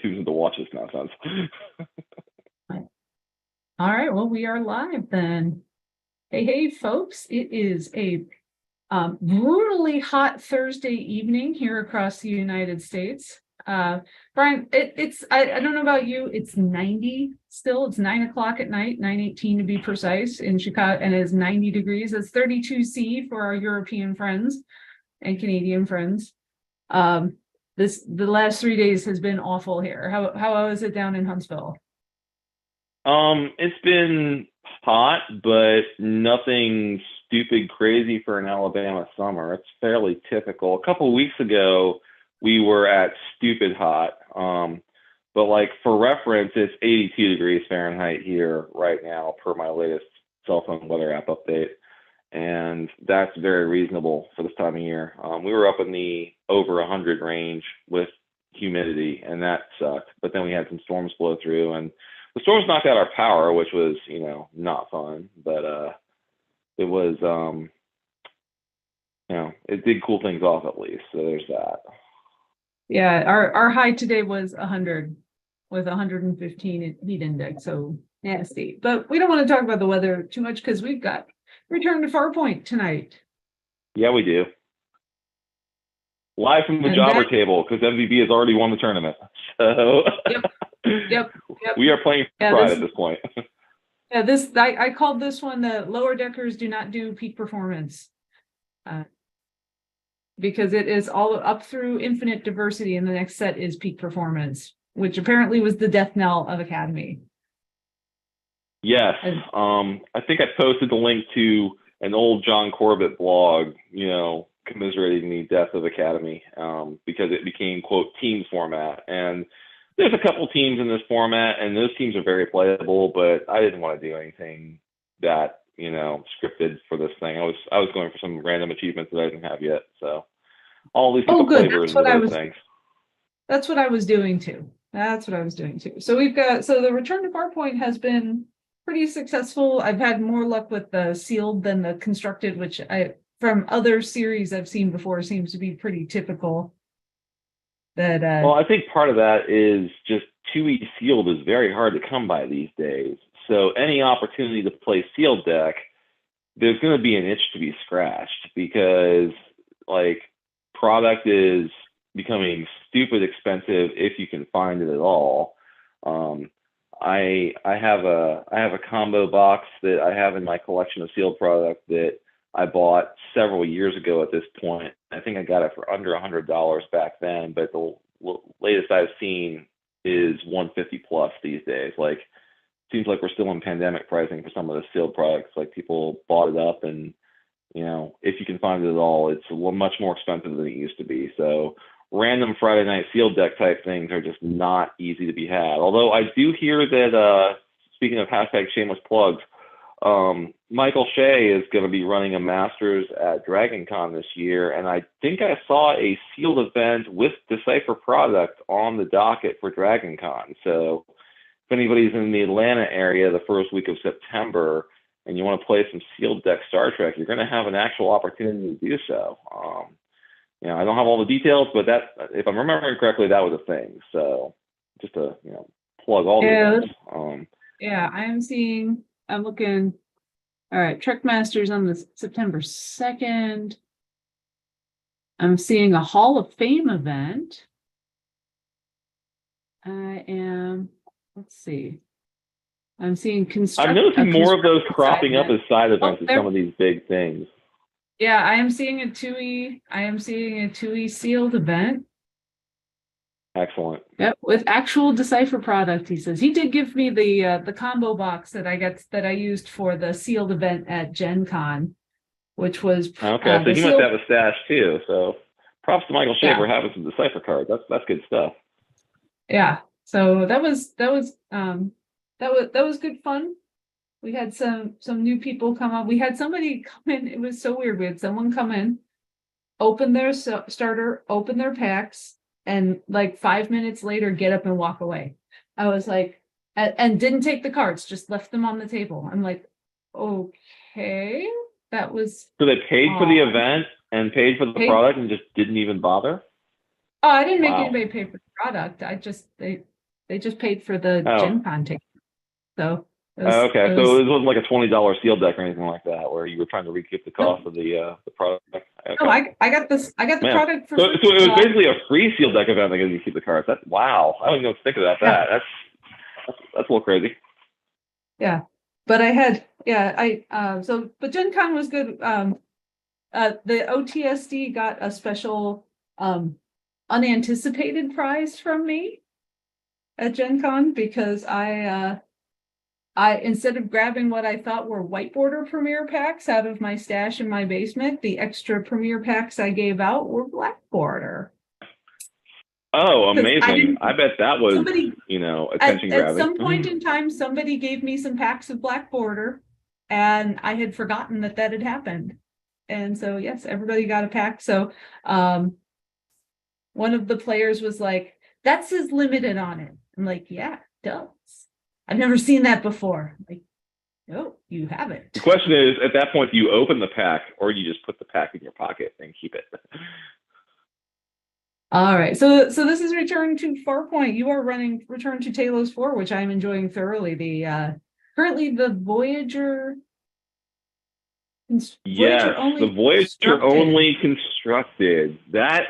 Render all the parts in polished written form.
tunes in to watch this nonsense. All right, well, we are live then. Hey, folks, it is a brutally hot Thursday evening here across the United States. Brian, I don't know about you, it's 90 still. It's 9 o'clock at night, 9:18 to be precise, in Chicago, and it's 90 degrees. It's 32 C for our European friends and Canadian friends. The last 3 days has been awful here. How is it down in Huntsville? It's been hot, but nothing stupid crazy for an Alabama summer. It's fairly typical. A couple of weeks ago, we were at stupid hot. But like for reference, it's 82 degrees Fahrenheit here right now per my latest cell phone weather app update. And that's very reasonable for this time of year. We were up in the over 100 range with humidity, and that sucked. But then we had some storms blow through, and the storms knocked out our power, which was, not fun. But it was, it did cool things off at least. So there's that. Yeah, our high today was 100 with 115 heat index, so nasty. But we don't want to talk about the weather too much because we've got return to Farpoint tonight. Yeah, we do. Live from the jobber table because MVB has already won the tournament. So Yep. We are playing for pride at this point. Yeah, I called this one the lower deckers do not do peak performance. Because it is all up through infinite diversity, and the next set is peak performance, which apparently was the death knell of Academy. Yes. I think I posted the link to an old John Corbett blog, commiserating the death of Academy, because it became, quote, teams format. And there's a couple teams in this format, and those teams are very playable, but I didn't want to do anything that, scripted for this thing. I was going for some random achievements that I didn't have yet. So all these people play versions of those things. That's what I was doing too. So the return to Farpoint has been pretty successful. I've had more luck with the sealed than the constructed, which from other series I've seen before seems to be pretty typical. Well, I think part of that is just 2E sealed is very hard to come by these days. So any opportunity to play sealed deck, there's going to be an itch to be scratched because product is becoming stupid expensive if you can find it at all. I have a combo box that I have in my collection of sealed product that I bought several years ago at this point. I think I got it for under $100 back then, but the latest I've seen is $150 plus these days. Seems like we're still in pandemic pricing for some of the sealed products. People bought it up, and if you can find it at all, it's much more expensive than it used to be. So random Friday night sealed deck type things are just not easy to be had. Although I do hear that, speaking of hashtag shameless plugs, Michael Shea is going to be running a Masters at Dragon Con this year, and I think I saw a sealed event with Decipher product on the docket for Dragon Con. So if anybody's in the Atlanta area the first week of September and you want to play some sealed deck Star Trek, you're going to have an actual opportunity to do so. I don't have all the details, but that, if I'm remembering correctly, that was a thing. So just to plug all the events. I'm looking. All right, Trek Masters on the September 2nd. I'm seeing a Hall of Fame event. Let's see. I'm seeing I'm noticing more of those cropping up as side events at some of these big things. Yeah, I am seeing a 2E sealed event. Excellent. Yep, with actual Decipher product, he says. He did give me the combo box that I used for the sealed event at Gen Con, which was okay. So he must have a stash too. So props to Michael Shea for having some Decipher cards. That's good stuff. Yeah. So that was good fun. We had some new people come up. We had somebody come in. It was so weird. We had someone come in, open their starter, open their packs, and 5 minutes later get up and walk away. I was like, and didn't take the cards, just left them on the table. I'm like, okay, that was. So they paid for the event and paid for the product and just didn't even bother? Oh, I didn't make anybody pay for the product. They just paid for the Oh. Gen Con ticket. So Okay, it so was it wasn't like a $20 sealed deck or anything like that, where you were trying to recoup the cost no, of the product. no, Okay, I got this. I got the man. product for So free. it was So basically a free sealed deck event that gives you keep the cards. That's wow. I don't even know what to think about yeah, that. That's a little crazy. yeah. But I had but Gen Con was good. The OTSD got a special unanticipated prize from me at Gen Con because I instead of grabbing what I thought were white border premiere packs out of my stash in my basement, the extra premiere packs I gave out were black border. Oh, Because I amazing! didn't I bet that was somebody attention at grabbing. some point in time somebody gave me some packs of black border and I had forgotten that had happened. And so yes, everybody got a pack. So one of the players was like, that says limited on it. I'm like, yeah, it does. I've never seen that before. I'm like, no, you haven't. The question is, at that point, do you open the pack or do you just put the pack in your pocket and keep it? All right. So this is Return to Farpoint. You are running Return to Talos 4, which I'm enjoying thoroughly. The currently the Voyager Yes, the Voyager constructed. only constructed. That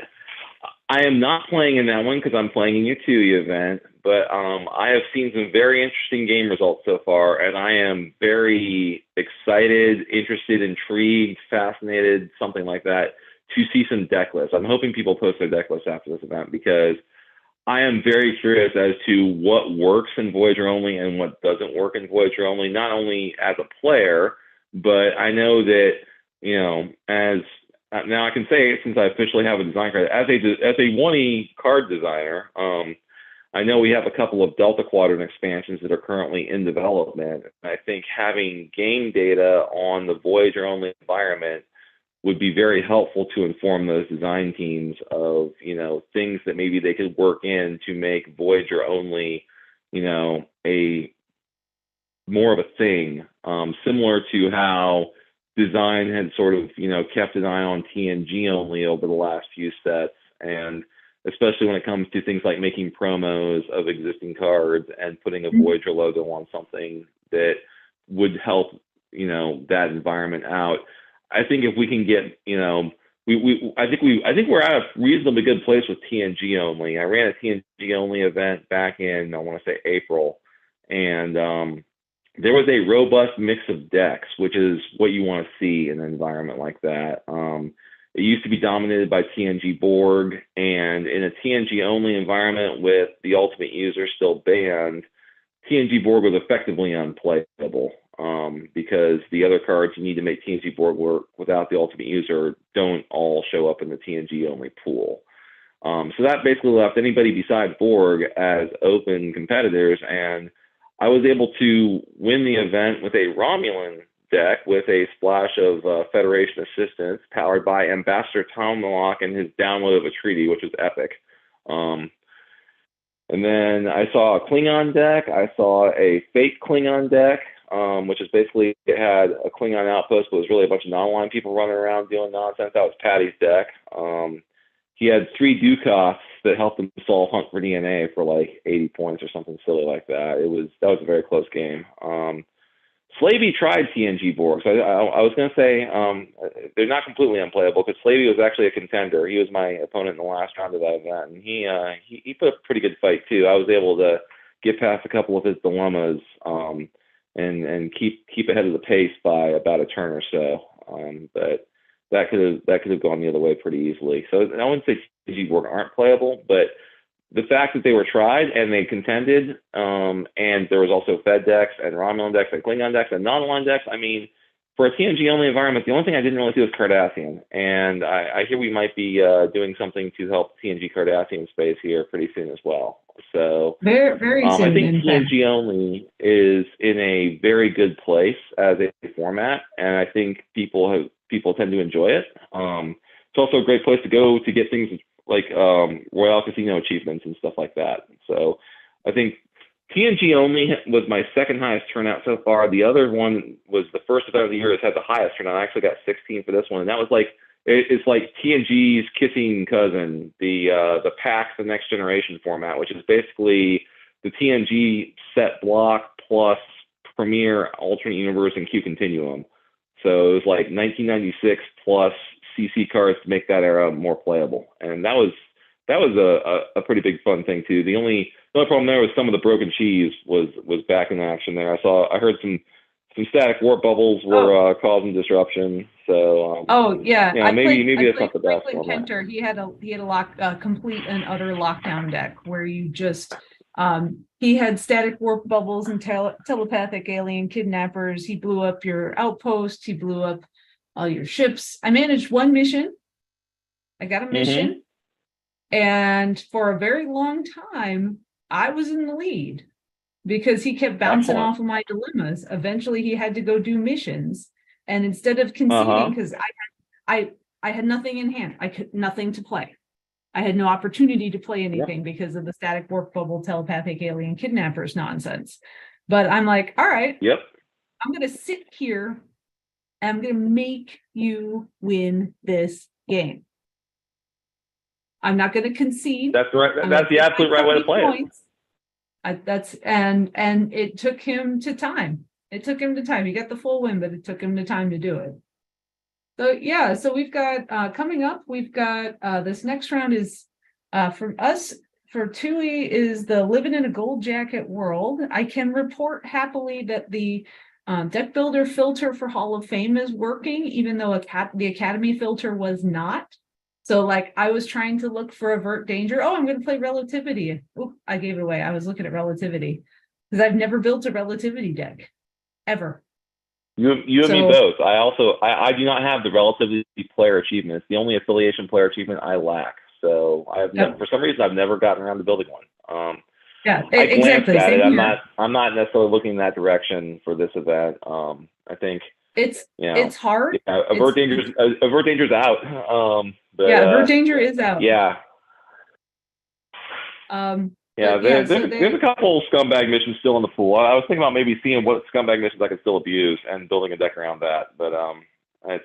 I am not playing in that one because I'm playing in your TUI event, but I have seen some very interesting game results so far, and I am very excited, interested, intrigued, fascinated, something like that, to see some deck lists. I'm hoping people post their deck lists after this event because I am very curious as to what works in Voyager only and what doesn't work in Voyager only, not only as a player, but I know that, as now I can say, since I officially have a design credit, as a 1E card designer, I know we have a couple of Delta Quadrant expansions that are currently in development. I think having game data on the Voyager only environment would be very helpful to inform those design teams of, things that maybe they could work in to make Voyager only, a more of a thing, similar to how design had sort of, kept an eye on TNG only over the last few sets. And especially when it comes to things like making promos of existing cards and putting a Voyager logo on something that would help, that environment out. I think if we can get, I think we're at a reasonably good place with TNG only. I ran a TNG only event back in, I want to say April, and there was a robust mix of decks, which is what you want to see in an environment like that. It used to be dominated by TNG Borg, and in a TNG only environment with the Ultimate User still banned, TNG Borg was effectively unplayable because the other cards you need to make TNG Borg work without the Ultimate User don't all show up in the TNG only pool. So that basically left anybody besides Borg as open competitors, and I was able to win the event with a Romulan deck with a splash of Federation assistance powered by Ambassador Tomahawk and his download of a treaty, which was epic. And then I saw a Klingon deck. I saw a fake Klingon deck, which is basically, it had a Klingon outpost, but it was really a bunch of non-aligned people running around doing nonsense. That was Patty's deck. He had 3 Dukas that helped him solve Hunt for DNA for like 80 points or something silly like that. That was a very close game. Slavey tried TNG Borg. So I was going to say they're not completely unplayable because Slavey was actually a contender. He was my opponent in the last round of that event, and he put up a pretty good fight too. I was able to get past a couple of his dilemmas and keep ahead of the pace by about a turn or so. But that could have gone the other way pretty easily. So I wouldn't say TNG Borg aren't playable, but the fact that they were tried and they contended, and there was also Fed decks and Romulan decks and Klingon decks and non-aligned decks. I mean, for a TNG only environment, the only thing I didn't really see was Cardassian, and I hear we might be doing something to help TNG Cardassian space here pretty soon as well. So very soon. I think TNG only is in a very good place as a format, and I think people tend to enjoy it. It's also a great place to go to get things like Royal Casino achievements and stuff like that. So I think TNG only was my second highest turnout so far. The other one was the first event of the year that's had the highest turnout. I actually got 16 for this one, and that was like, it's like TNG's kissing cousin, the PAX, the Next Generation format, which is basically the TNG set block plus Premier Alternate Universe and Q Continuum. So it was like 1996 plus CC cards to make that era more playable, and that was a pretty big fun thing too. The only problem there was some of the broken cheese was back in action there. I heard some static warp bubbles were causing disruption. So maybe that's not the best one. Kenter, he had a complete and utter lockdown deck where you just he had static warp bubbles and telepathic alien kidnappers. He blew up your outpost. He blew up all your ships. I managed one mission. I got a mission. And for a very long time, I was in the lead because he kept bouncing off of my dilemmas. Eventually, he had to go do missions. And instead of conceding, because I had nothing in hand, nothing to play. I had no opportunity to play anything because of the static warp bubble telepathic alien kidnappers nonsense. But I'm like, all right, I'm going to sit here and I'm going to make you win this game. I'm not going to concede. That's right. That's the absolute right way to play it. And it took him to time. It took him to time. He got the full win, but it took him the time to do it. So we've got coming up. We've got this next round is for us. For Tui is the living in a gold jacket world. I can report happily that the deck builder filter for Hall of Fame is working, even though the Academy filter was not. So like I was trying to look for avert danger. Oh, I'm going to play relativity. Oop, I gave it away. I was looking at relativity because I've never built a relativity deck ever. You and me both. I do not have the relativity player achievement. It's the only affiliation player achievement I lack. So I have for some reason I've never gotten around to building one. Exactly. At it. I'm not necessarily looking in that direction for this event. I think it's hard. Yeah, avert danger's out. Avert danger is out. Yeah. There's a couple scumbag missions still in the pool. I was thinking about maybe seeing what scumbag missions I could still abuse and building a deck around that, but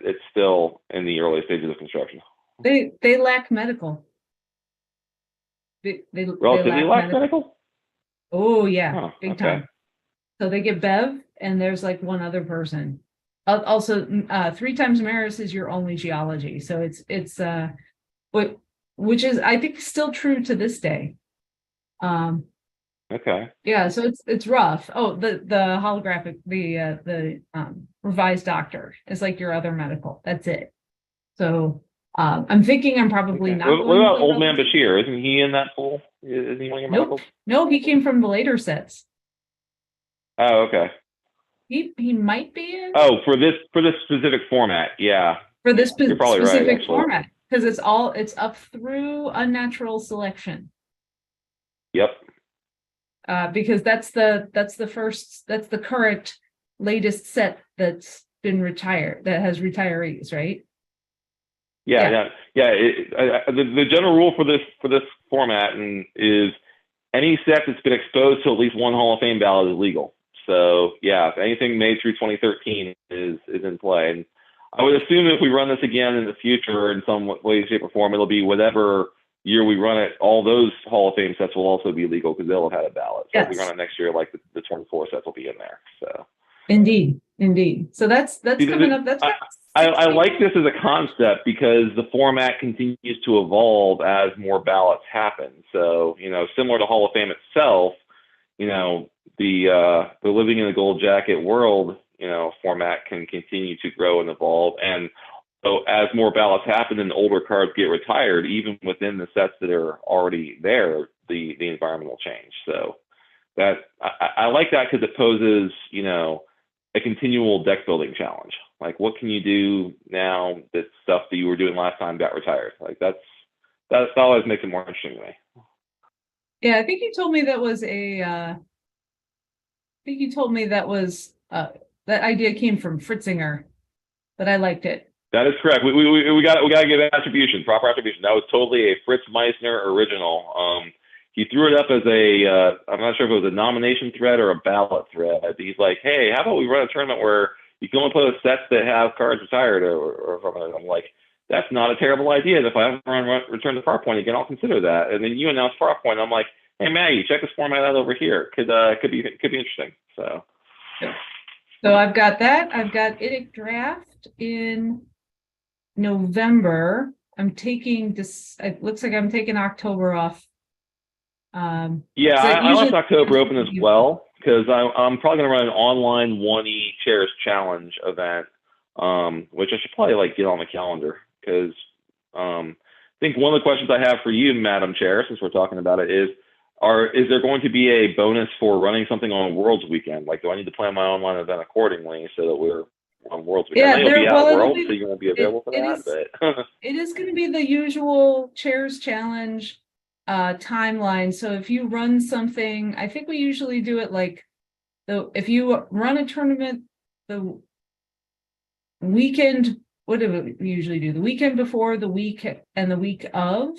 it's still in the early stages of construction. They lack medical. They relatively lack medical. Oh yeah, big time. So they get Bev, and there's like one other person. Also, 3 times Maris is your only geology, so it's which is I think still true to this day. Yeah, so it's rough. Oh, the holographic, the revised doctor is like your other medical. That's it. So I'm thinking I'm probably not. What about Old Man Bashir? Isn't he in that pool? Isn't he one of your medicals? No, he came from the later sets. Oh, okay. He might be in. Oh, for this specific format, yeah. For this specific right, format, because it's up through unnatural selection. Yep. Because that's the current latest set that's been retired, that has retirees, right? Yeah. The general rule for this format is any set that's been exposed to at least one Hall of Fame ballot is legal. So yeah, anything made through 2013 is in play. And I would assume if we run this again in the future in some way, shape, or form, it'll be whatever year we run it. All those Hall of Fame sets will also be legal because they'll have had a ballot. So if we run it next year, like the 24 sets will be in there. So indeed. So that's coming up. That's I like this as a concept because the format continues to evolve as more ballots happen. So similar to Hall of Fame itself, the living in the gold jacket world, format can continue to grow and evolve. And so as more ballots happen and older cards get retired, even within the sets that are already there, the environment will change. So that I like that because it poses, a continual deck building challenge. Like, what can you do now that stuff that you were doing last time got retired? Like that always makes it more interesting to me. Yeah, I think you told me that was that idea came from Fritzinger, but I liked it. That is correct. We got to give attribution, proper attribution. That was totally a Fritz Meissner original. He threw it up as I'm not sure if it was a nomination thread or a ballot thread. He's like, hey, how about we run a tournament where you can only play with sets that have cards retired or from it. I'm like, that's not a terrible idea. And if I ever run Return to Farpoint again, I'll consider that. And then you announced Farpoint. I'm like, hey Maggie, check this format out over here. Could be interesting. So So I've got that. I've got IDIC draft in November. I'm taking this. It looks like I'm taking October off. Yeah, So I left usually October open as well because I'm probably going to run an online 1E chairs challenge event, which I should probably like get on the calendar because I think one of the questions I have for you, Madam Chair, since we're talking about it, is there going to be a bonus for running something on Worlds Weekend? Like, do I need to plan my online event accordingly so that we're on Worlds Weekend? Yeah, I know you'll be out of Worlds, be, so you won't be available for that, but it is going to be the usual chairs challenge timeline. So if you run something, I think we usually do it like if you run a tournament the weekend, what do we usually do? The weekend before, the week and the week of.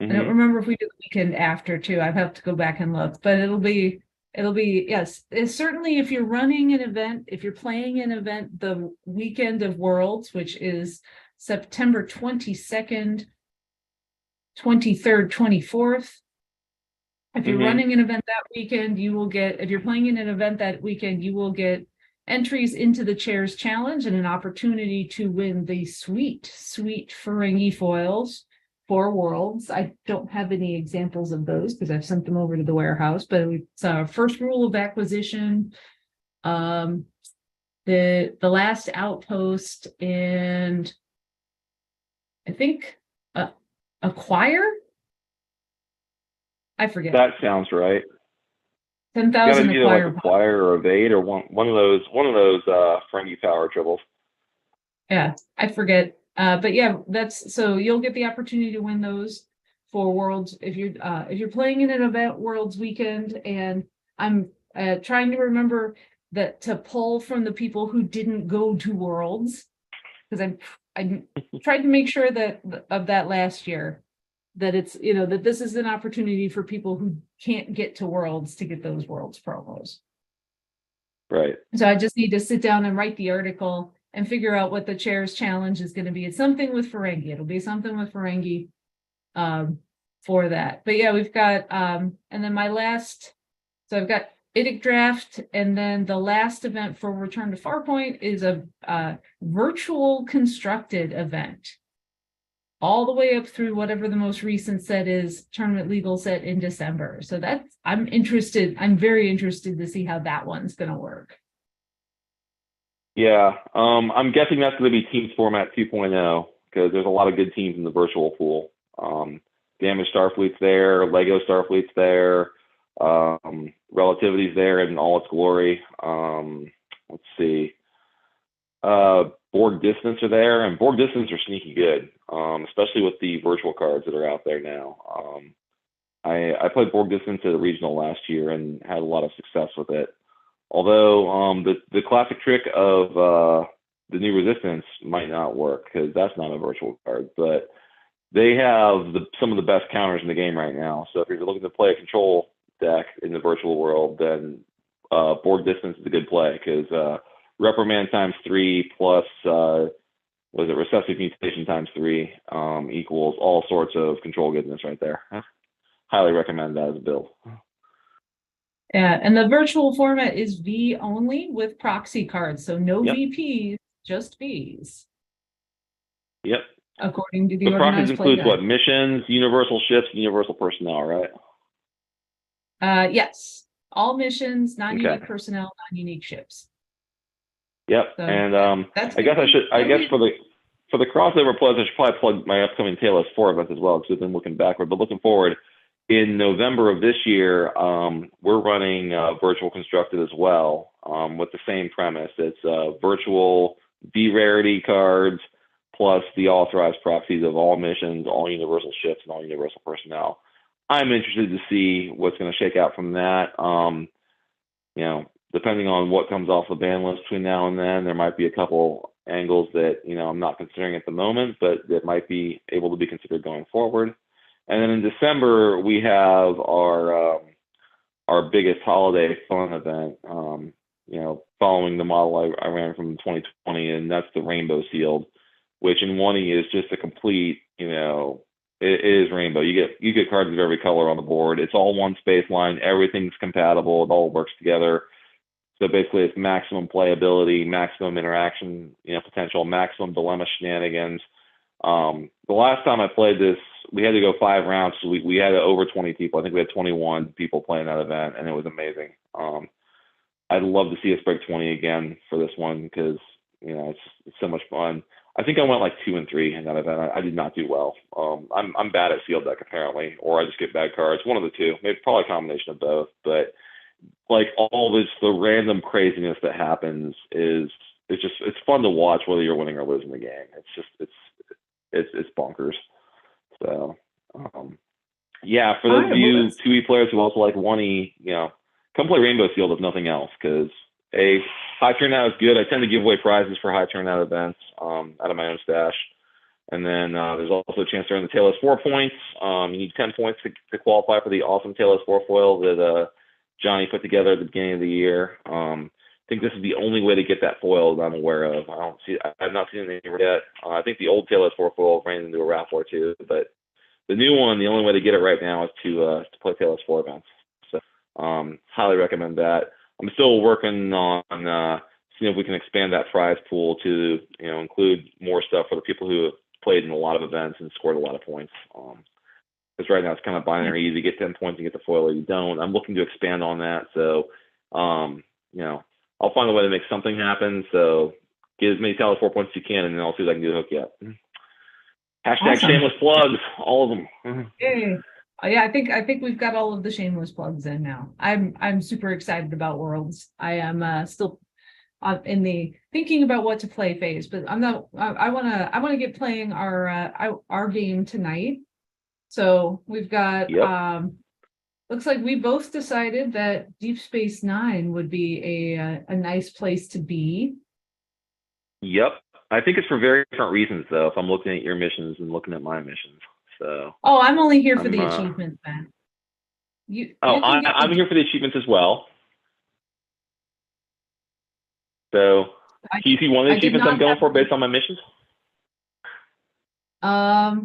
I don't remember if we do the weekend after too. I have to go back and look, but it'll be yes. It's certainly if you're running an event, if you're playing an event the weekend of Worlds, which is September 22nd, 23rd, 24th. If you're running an event that weekend, you will get, if you're playing in an event that weekend, you will get entries into the Chairs Challenge and an opportunity to win the sweet Ferengi foils for Worlds. I don't have any examples of those because I've sent them over to the warehouse, but it's our first rule of acquisition, the last outpost, and I think acquire. I forget. that sounds right. 10,000 acquire. Like acquire or evade or one of those Ferengi power tribbles. Yeah, I forget. But yeah, that's so you'll get the opportunity to win those for Worlds if you're playing in an event Worlds weekend. And I'm trying to remember that to pull from the people who didn't go to Worlds, because I tried to make sure that of that last year that it's that this is an opportunity for people who can't get to Worlds to get those Worlds promos. Right. So I just need to sit down and write the article and figure out what the Chairs Challenge is going to be. It's something with Ferengi. It'll be something with Ferengi for that. But yeah, we've got and then my last, so I've got IDIC draft, and then the last event for Return to Farpoint is a virtual constructed event, all the way up through whatever the most recent set is, tournament legal set in December. So that's, I'm very interested to see how that one's going to work. Yeah, I'm guessing that's going to be Teams Format 2.0 because there's a lot of good teams in the virtual pool. Damaged Starfleet's there, Lego Starfleet's there, Relativity's there in all its glory. Let's see. Borg Distance are there, and Borg Distance are sneaky good, especially with the virtual cards that are out there now. I played Borg Distance at a regional last year and had a lot of success with it. Although the classic trick of the new Resistance might not work because that's not a virtual card, but they have some of the best counters in the game right now. So if you're looking to play a control deck in the virtual world, then Borg Distance is a good play because Reprimand ×3 plus was it Recessive Mutation ×3 equals all sorts of control goodness right there. Highly recommend that as a build. Yeah, and the virtual format is V only with proxy cards, so no VPs, just Vs. Yep. According to the organized proxies includes what? Missions, universal ships, and universal personnel, right? Yes. All missions, non-unique personnel, non-unique ships. Yep. So, and I guess for the crossover plugs, I should probably plug my upcoming Talos 4 event as well, because we've been looking backward. But looking forward, in November of this year, we're running virtual constructed as well, with the same premise. It's virtual D-rarity cards plus the authorized proxies of all missions, all universal ships, and all universal personnel. I'm interested to see what's going to shake out from that. Depending on what comes off the ban list between now and then, there might be a couple angles that I'm not considering at the moment, but that might be able to be considered going forward. And then in December, we have our biggest holiday fun event, following the model I ran from 2020, and that's the Rainbow Sealed, which in 1E is just a complete, It is rainbow. You get cards of every color on the board. It's all one space line. Everything's compatible. It all works together. So basically, it's maximum playability, maximum interaction, potential, maximum dilemma shenanigans. The last time I played this, we had to go 5 rounds. So we had over 20 people. I think we had 21 people playing that event, and it was amazing. I'd love to see us break 20 again for this one because it's so much fun. I think I went like 2 and 3 in that event. I did not do well. I'm bad at sealed deck apparently, or I just get bad cards. One of the two, maybe probably a combination of both. But like all this, the random craziness that happens it's fun to watch whether you're winning or losing the game. It's bonkers. So yeah, for those of you 2E players who also like 1E, come play Rainbow Sealed if nothing else, because high turnout is good. I tend to give away prizes for high turnout events out of my own stash. And then there's also a chance to earn the Taylor's Farpoint. You need 10 points to qualify for the awesome Taylor's foil that Johnny put together at the beginning of the year. I think this is the only way to get that foil that I'm aware of. I've not seen it anywhere yet. I think the old Taylor's foil ran into a raffle or two, but the new one, the only way to get it right now is to play Taylor's 4 events. So highly recommend that. I'm still working on seeing if we can expand that prize pool to include more stuff for the people who have played in a lot of events and scored a lot of points. Because right now it's kind of binary. You either get 10 points and get the foil or you don't. I'm looking to expand on that. So, I'll find a way to make something happen. So get as many Taylor 4 points as you can, and then I'll see if I can do the hook yet. Hashtag awesome. Shameless plugs, all of them. Yay. Yeah, I think we've got all of the shameless plugs in now. I'm super excited about Worlds. I am still in the thinking about what to play phase, but I'm not. I want to get playing our game tonight. So we've got. Yep. Looks like we both decided that Deep Space Nine would be a nice place to be. Yep, I think it's for very different reasons though. If I'm looking at your missions and looking at my missions. So. Oh, I'm only here for the achievements, then. I'm here for the achievements as well. So, can you see one of the achievements I'm going for based on my missions? I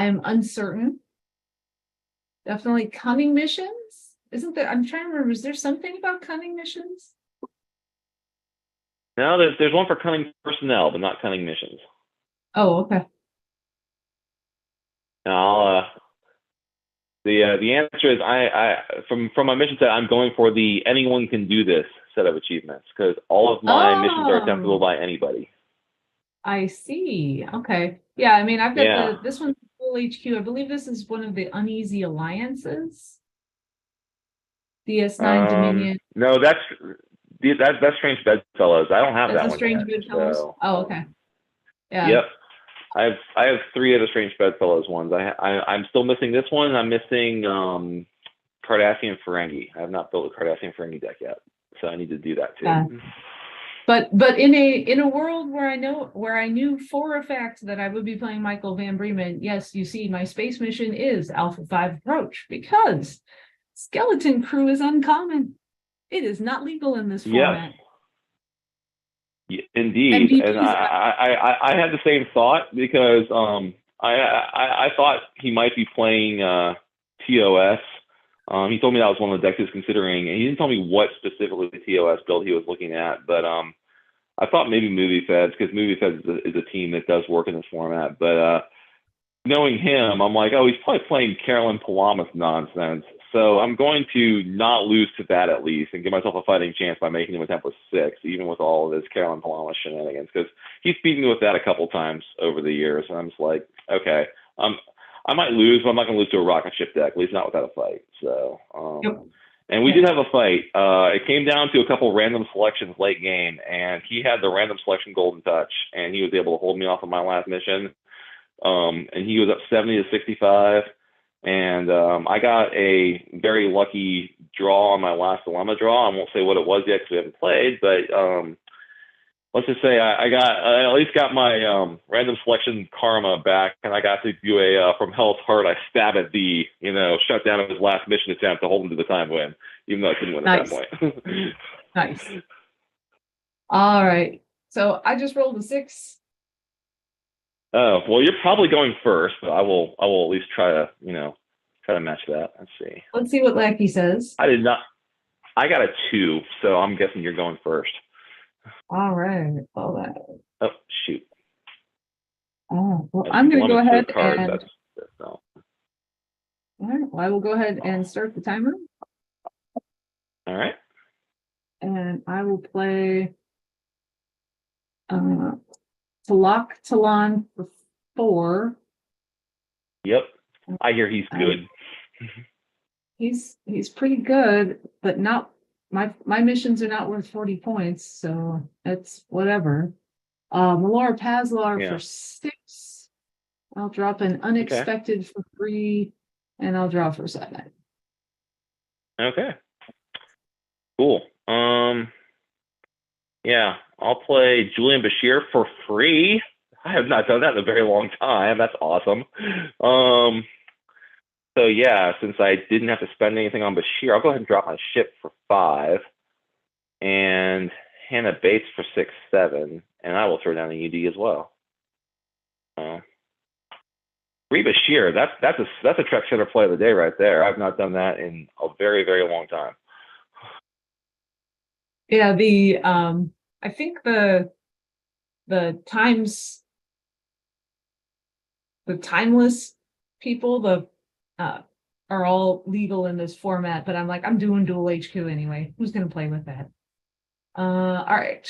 am uncertain. Definitely cunning missions. Isn't there? I'm trying to remember. Is there something about cunning missions? No, there's one for cunning personnel, but not cunning missions. Oh, okay. Now, the answer is I from my mission set, I'm going for the anyone can do this set of achievements because all of my missions are attemptable by anybody. I see. Okay. Yeah, I mean, I've got this one's full HQ. I believe this is one of the uneasy alliances. DS9 Dominion. No, that's Strange Bedfellows. I don't have that one. Strange Bedfellows. So, oh, okay. Yeah. Yep. I have 3 of the Strange Bedfellows ones. I'm still missing this one. I'm missing Cardassian Ferengi. I have not built a Cardassian Ferengi deck yet, so I need to do that too. But in a world where I knew for a fact that I would be playing Michael Van Bremen, yes, you see, my space mission is Alpha 5 approach because Skeleton Crew is uncommon. It is not legal in this format. Yes. Indeed, and I had the same thought because I thought he might be playing TOS. He told me that was one of the decks he was considering, and he didn't tell me what specifically the TOS build he was looking at. But I thought maybe Movie Feds, because Movie Feds is a team that does work in this format. But knowing him, I'm like, oh, he's probably playing Carolyn Palamas nonsense. So I'm going to not lose to that at least and give myself a fighting chance by making him a temp with 6, even with all of his Carolyn Palamas shenanigans, because he's beaten me with that a couple times over the years. And I'm just like, okay, I might lose, but I'm not going to lose to a rocket ship deck, at least not without a fight. So, and we did have a fight. It came down to a couple random selections late game, and he had the random selection golden touch, and he was able to hold me off of my last mission. And he was up 70 to 65. And I got a very lucky draw on my last dilemma draw. I won't say what it was yet because we haven't played, but let's just say I at least got my random selection karma back, and I got to do a from Hell's Heart. I stab at the shut down of his last mission attempt to hold him to the time win, even though I couldn't win at that point. Nice. All right. So I just rolled a 6. Oh, well, you're probably going first, but I will at least try to, try to match that. Let's see. Let's see what Lackey says. I did not. I got a 2, so I'm guessing you're going first. All right. All right. Oh, shoot. Oh, well, I'm going to go ahead and. No. All right. Well, I will go ahead and start the timer. All right. And I will play Talak Talon for 4. Yep. I hear he's good. He's pretty good, but not my missions are not worth 40 points, so it's whatever. Melora Pazlar for 6. I'll drop an unexpected for 3, and I'll draw for 7. Okay. Cool. Yeah, I'll play Julian Bashir for free. I have not done that in a very long time. That's awesome. So yeah, since I didn't have to spend anything on Bashir, I'll go ahead and drop my ship for 5, and Hannah Bates for 6, 7, and I will throw down a UD as well. Free Bashir, that's a Trek Center play of the day right there. I've not done that in a very, very long time. Yeah, I think the timeless people, are all legal in this format, but I'm like, I'm doing dual HQ anyway. Who's gonna play with that? All right.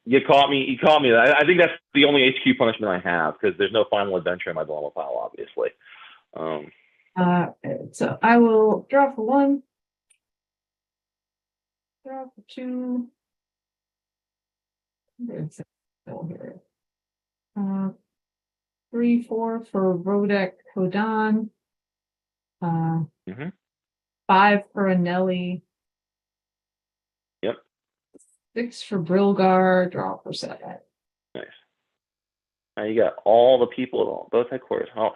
You caught me. I think that's the only HQ punishment I have, because there's no final adventure in my dilemma pile, obviously. So I will draw for 1, draw for 2. It's here. 3, 4 for Rodek Kodan. 5 for Anelli. Yep. 6 for Brilgar, draw for 7. Nice. Now you got all the people at both headquarters. Oh,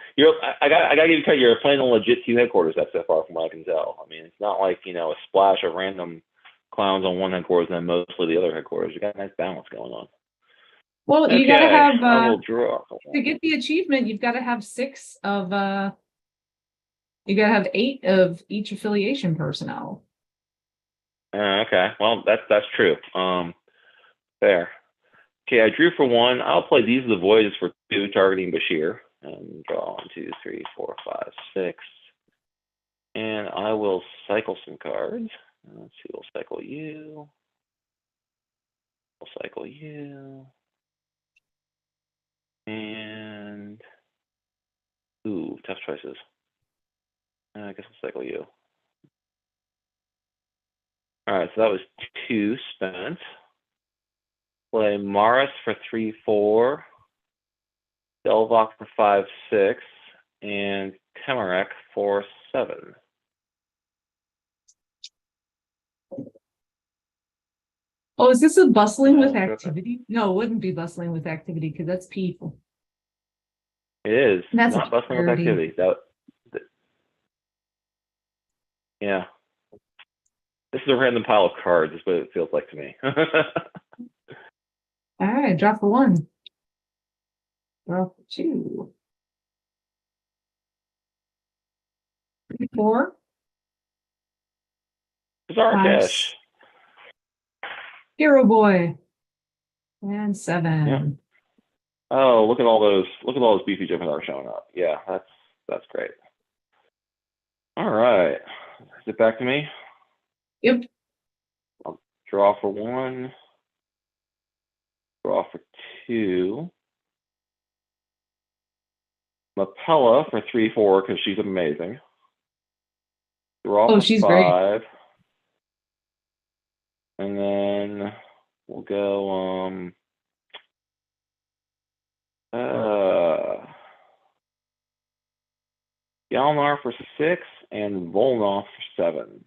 I got to give you credit. You're playing a legit 2 headquarters. That's so far from what I can tell. I mean, it's not like a splash of random clowns on one headquarters and then mostly the other headquarters. You got a nice balance going on. Well, you gotta have I will draw. To get the achievement. You've got to have 6 of you gotta have 8 of each affiliation personnel. Okay, well that's true. Fair. Okay, I drew for 1. I'll play These Are the Voyages for 2, targeting Bashir. And draw 1, 2, 3, 4, 5, 6. And I will cycle some cards. Let's see, we'll cycle you. We'll cycle you. And ooh, tough choices. I guess I'll cycle you. All right, so that was 2 spent. Play Morris for 3, 4. Delvok for 5, 6. And Temarek for 7. Oh, is this a bustling with activity? No, it wouldn't be bustling with activity because that's people. It is. That's not bustling with activity. Yeah. This is a random pile of cards, is what it feels like to me. All right, draw for 1. Draw for 2. 3, 4. Zarkesh. Hero Boy. And 7. Yeah. Oh, look at all those beefy jumpers that are showing up. Yeah, that's great. All right. Is it back to me? Yep. I'll draw for 1. Draw for 2. Mapella for 3, 4, because she's amazing. Draw for she's 5. Great. And then we'll go Yalnar for 6 and Volnov for 7.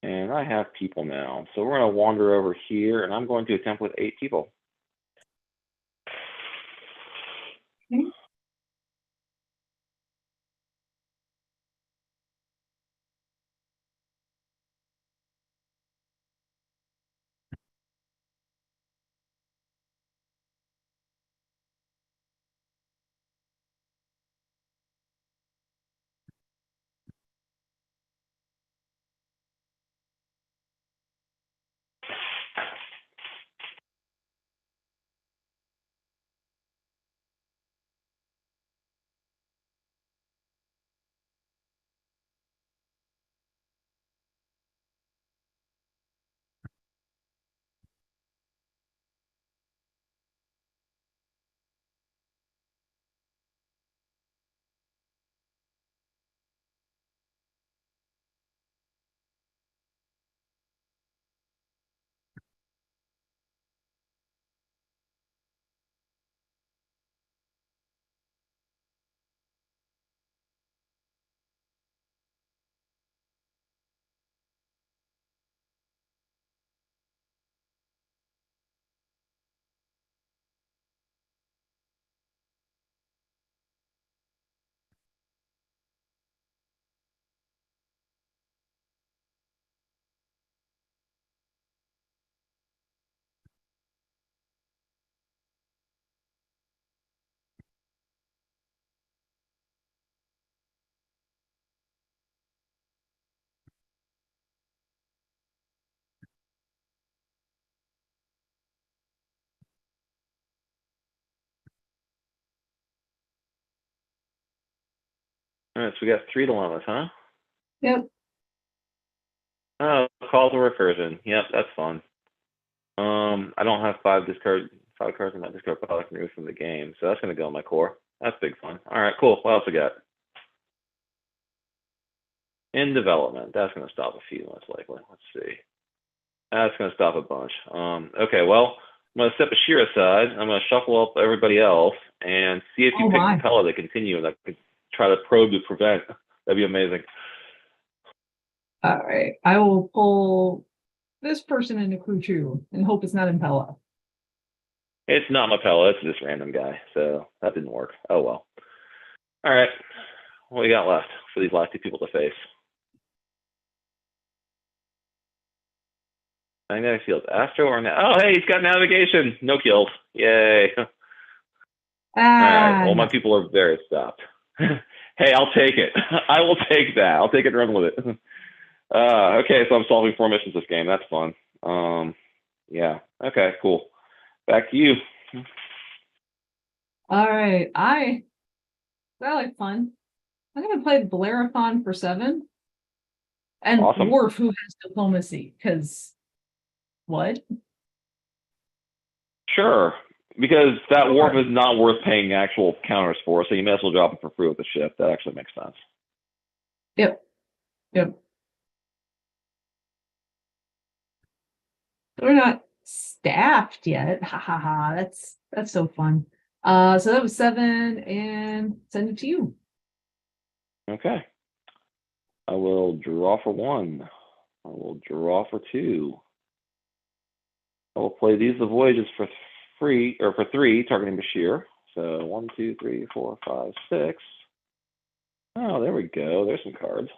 And I have people now. So we're going to wander over here, and I'm going to attempt with 8 people. Okay. All right, so we got 3 dilemmas, huh? Yep. Oh, causal recursion. Yep, that's fun. I don't have 5 cards in my discard pile I can remove from the game, so that's gonna go in my core. That's big fun. All right, cool. What else we got? In development. That's gonna stop a few, most likely. Let's see. That's gonna stop a bunch. Okay, well, I'm gonna set Bashir aside. I'm gonna shuffle up everybody else and see if you Oh pick my. Capella to continue, and I could try to probe to prevent. That'd be amazing. All right. I will pull this person into Crew 2 and hope it's not Impella. It's not Mapella, it's this random guy. So that didn't work. Oh well. All right. What we got left for these last 2 people to face? Magnetic field, Astro or oh hey, he's got navigation. No kills. Yay. All right. Well, my No. people are very stopped. Hey, I'll take it. I will take that. I'll take it and run with it. Okay, so I'm solving 4 missions this game. That's fun. Yeah. Okay, cool. Back to you. All right. I like fun. I'm gonna play Bellerophon for 7 and Awesome. Worf who has diplomacy, because what? Sure. Because that Wharf is not worth paying actual counters for, so you may as well drop it for free with the ship. That actually makes sense. Yep. Yep. We're not staffed yet. Ha ha ha. That's so fun. So that was 7 and send it to you. Okay. I will draw for 1. I will draw for 2. I will play these the voyages for free or for 3, targeting Bashir. So 1, 2, 3, 4, 5, 6. Oh, there we go. There's some cards.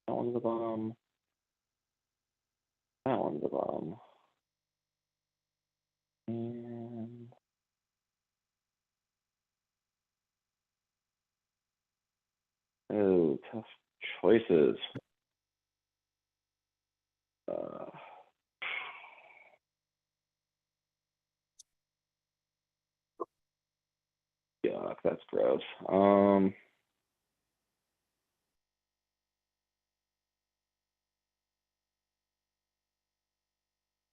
That one's the bottom. That one's the bottom. And oh, tough choices. Yuck, that's gross.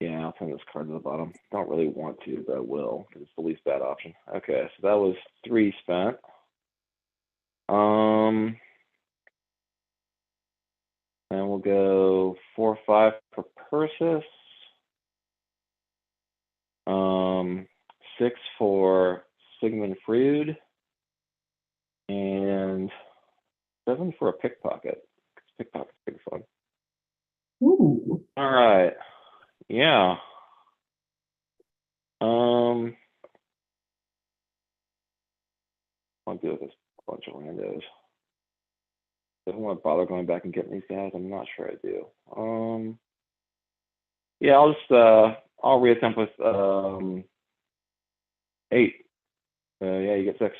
Yeah, I'll send this card to the bottom. Don't really want to, but I will, because it's the least bad option. Okay, so that was 3 spent. And we'll go 4, 5 for Persis. 6 for Sigmund Freud. And 7 for a pickpocket. Pickpocket's pretty fun. Ooh. All right. Yeah. I'll do this bunch of randos. I don't want to bother going back and getting these guys. I'm not sure I do. Yeah, I'll reattempt with 8. Yeah, you get 6.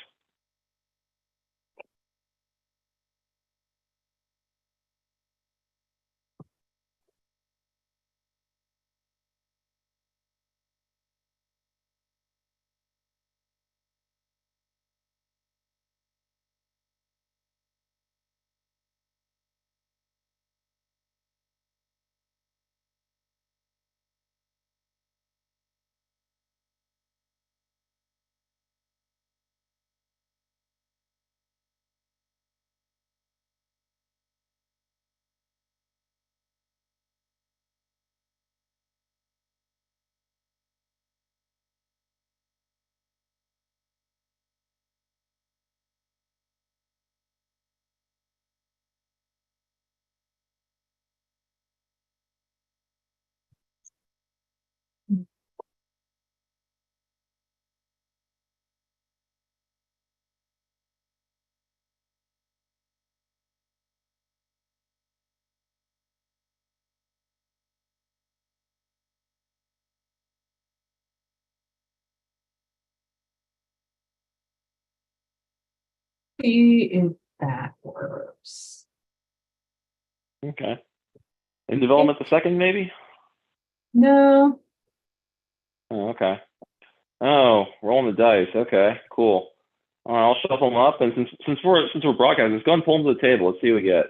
See if that works. Okay. In development, the second maybe. No. Oh, okay. Oh, rolling the dice. Okay, cool. All right, I'll shuffle them up, and since we're broadcasting, let's go and pull them to the table. Let's see what we get.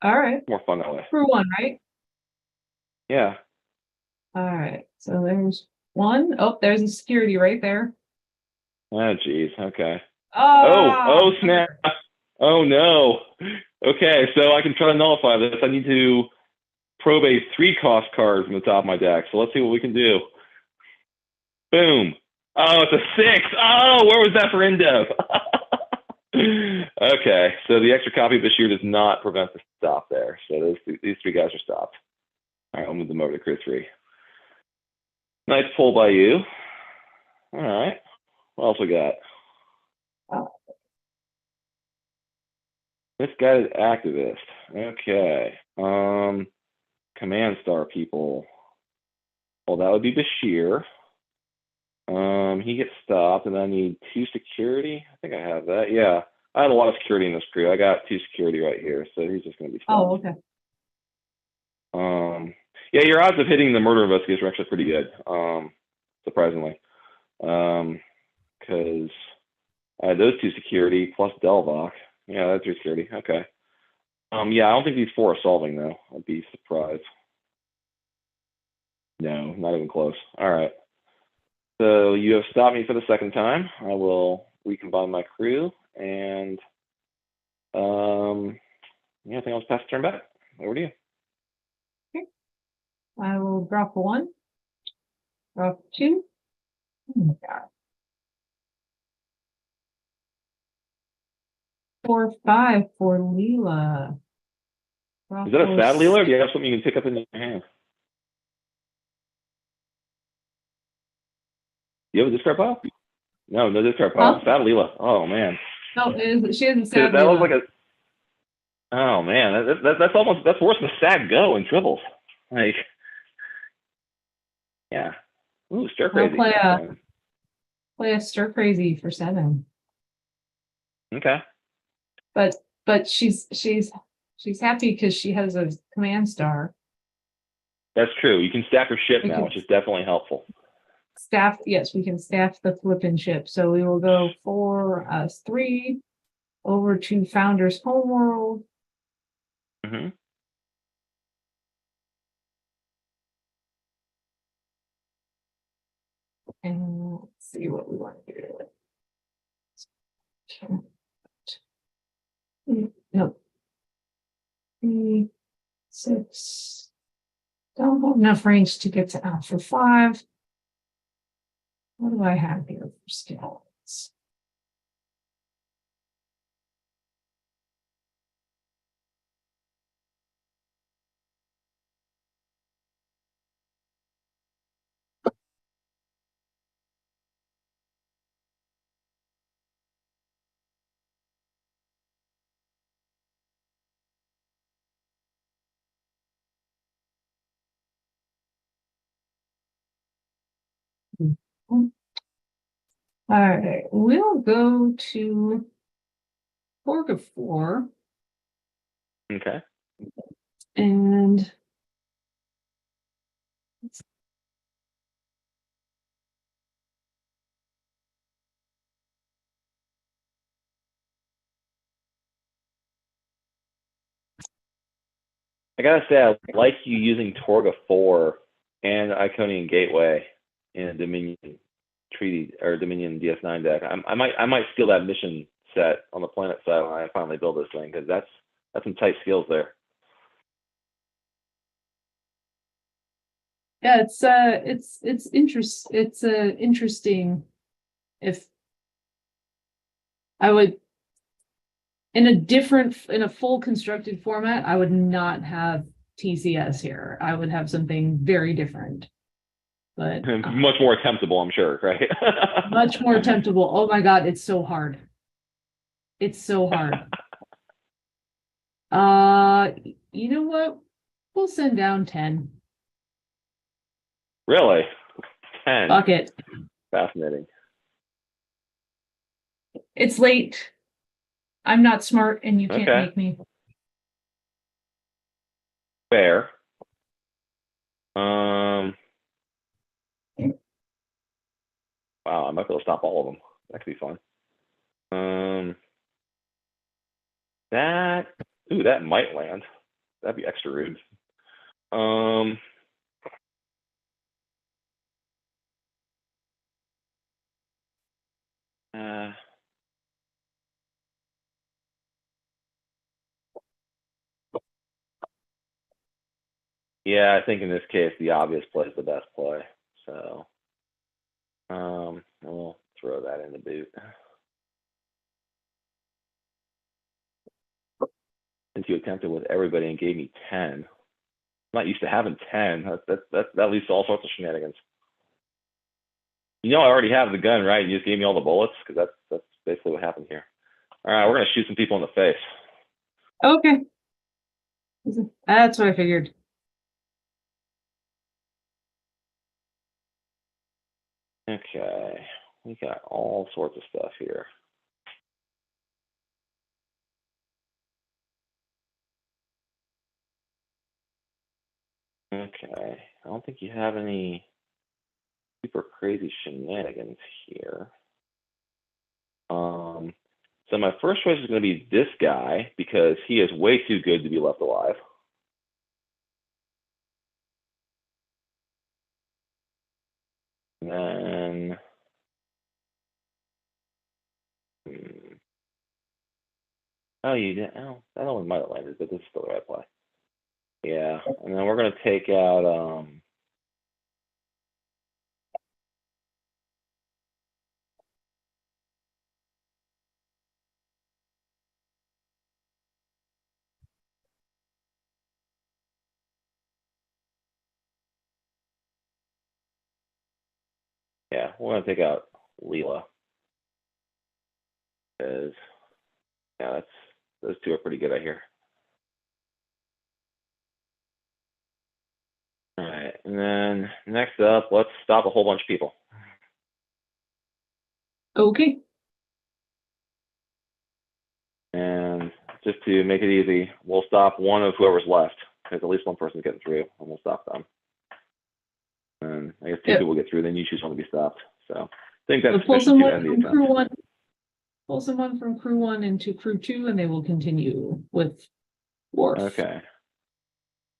All right. More fun that way. For one, right? Yeah. All right. So there's one. Oh, there's a security right there. Oh, geez. Okay. Oh, Oh, snap. Oh, no. Okay, so I can try to nullify this. I need to probate 3 cost cards from the top of my deck. So let's see what we can do. Boom. Oh, it's a 6. Oh, where was that for Indo? Okay, so the extra copy of Bashir does not prevent the stop there. So these 3 guys are stopped. All right, I'll move them over to Crew 3. Nice pull by you. All right. What else we got? This guy is activist. Okay. Command star people. Well, that would be Bashir. He gets stopped, and I need 2 security. I think I have that. Yeah, I had a lot of security in this crew. I got 2 security right here, so he's just going to be stopped. Oh, okay. Yeah, your odds of hitting the murder investigation are actually pretty good, surprisingly, because I had those 2 security plus Delvok. Yeah, that's 3 security. Okay. Yeah, I don't think these 4 are solving though. I'd be surprised. No, not even close. All right. So you have stopped me for the 2nd time. I will recombine my crew, and yeah, I think I'll just pass the turn back. Over to you. Okay. I will drop 1. Drop 2. Oh my God. 4, 5 for Leela. Is that a sad Leela, or do you have something you can pick up in your hand? You have a discard pile? No discard pile. Huh? Sad Leela. Oh man. No, she has a sad That Leela. looks like a. Oh man, that's worse than a sad go in Tribbles. Like, yeah. Ooh, stir crazy. I'll play a stir crazy for 7. Okay. But she's happy because she has a command star. That's true. You can stack her ship now, which is definitely helpful. Staff, yes, we can staff the flippin' ship. So we will go 4 us 3 over to Founder's Homeworld. Mm-hmm. And let's see what we want to do. No. 3, 6. Don't have enough range to get to Alpha 5. What do I have here for skills? All right, we'll go to Fork of 4. Okay. And I gotta say, I like you using Torga 4 and Iconian Gateway in a Dominion Treaty or Dominion DS9 deck. I might steal that mission set on the planet side when I finally build this thing, because that's some tight skills there. yeah, it's interesting. If I would in a full constructed format, I would not have TCS here. I would have something very different. But much more attemptable, I'm sure, right? Much more attemptable. Oh my God, it's so hard. It's so hard. You know what? We'll send down 10. Really? 10. Fuck it. Fascinating. It's late. I'm not smart, and you can't make me. Fair. Wow, I might be able to stop all of them. That could be fun. That might land. That'd be extra rude. Yeah, I think in this case the obvious play is the best play. So we'll throw that in the boot. Since you attempted with everybody and gave me 10. I'm not used to having 10. That leads to all sorts of shenanigans. You know I already have the gun, right? You just gave me all the bullets? Because that's basically what happened here. All right, we're going to shoot some people in the face. Okay. That's what I figured. Okay, we got all sorts of stuff here. Okay, I don't think you have any super crazy shenanigans here. So my first choice is going to be this guy because he is way too good to be left alive. And then, oh, you didn't. Oh, that only might have landed, but this is still the right play. Yeah, and then we're going to take out. Yeah, we're going to take out Leela. Because, yeah, those two are pretty good, I hear. All right, and then next up, let's stop a whole bunch of people. Okay. And just to make it easy, we'll stop one of whoever's left, because at least one person's getting through, and we'll stop them. And I guess two people get through, then you choose one to be stopped. So I think that's sufficient to end the attempt. Pull someone from crew 1 into crew 2, and they will continue with Worf. Okay.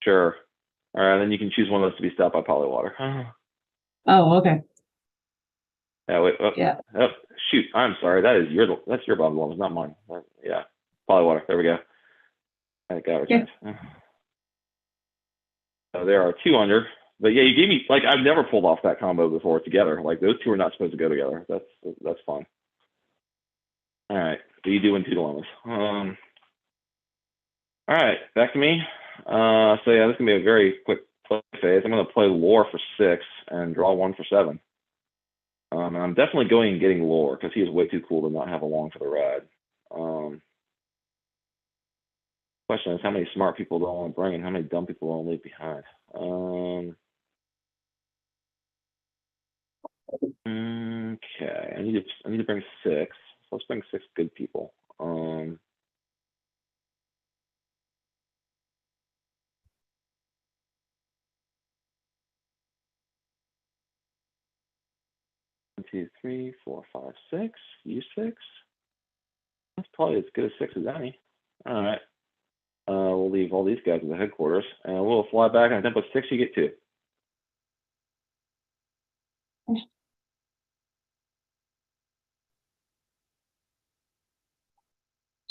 Sure. All right, then you can choose one of those to be stopped by polywater. Oh, okay. Yeah, wait. Oh, yeah. Oh, shoot. I'm sorry. That's your problem. It's not mine. Yeah. Polywater. There we go. I got returned. So there are 2 under. But yeah, you gave me, like, I've never pulled off that combo before together. Like, those two are not supposed to go together. That's fun. All right. So you do win 2 dilemmas. All right. Back to me. So yeah, this is going to be a very quick play phase. I'm going to play lore for 6 and draw 1 for 7. And I'm definitely going and getting lore because he is way too cool to not have along for the ride. Question is how many smart people do I want to bring and how many dumb people do I want to leave behind? Okay, I need to bring 6. So let's bring 6 good people. 1, 2, 3, 4, 5, 6. You 6. That's probably as good as 6 as any. All right. We'll leave all these guys at the headquarters, and we'll fly back. And I think with 6, you get 2.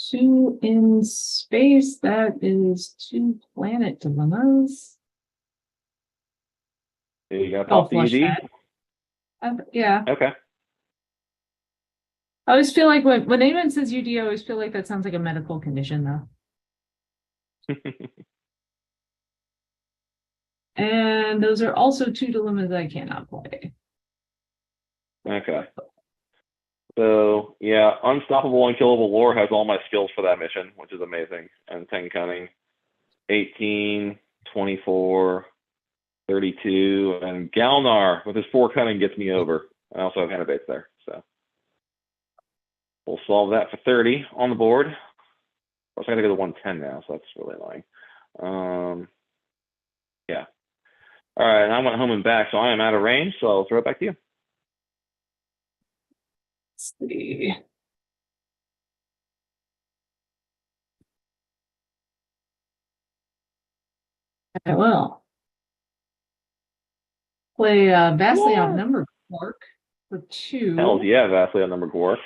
Two in space. That is 2 planet dilemmas. You got to pop the UD? Yeah. Okay. I always feel like when anyone says UD, I always feel like that sounds like a medical condition, though. And those are also 2 dilemmas I cannot play. Okay. So yeah, Unstoppable and Killable Lore has all my skills for that mission, which is amazing. And 10 cunning, 18, 24, 32, and Galnar with his 4 cunning gets me over. I also have Hannabates there, so we'll solve that for 30 on the board. Of course, I got to go to 110 now, so that's really annoying. Yeah. All right, and I went home and back, so I am out of range, so I'll throw it back to you. Let's see. I will play vastly outnumbered Quark for 2. Hells yeah, vastly outnumbered Quark.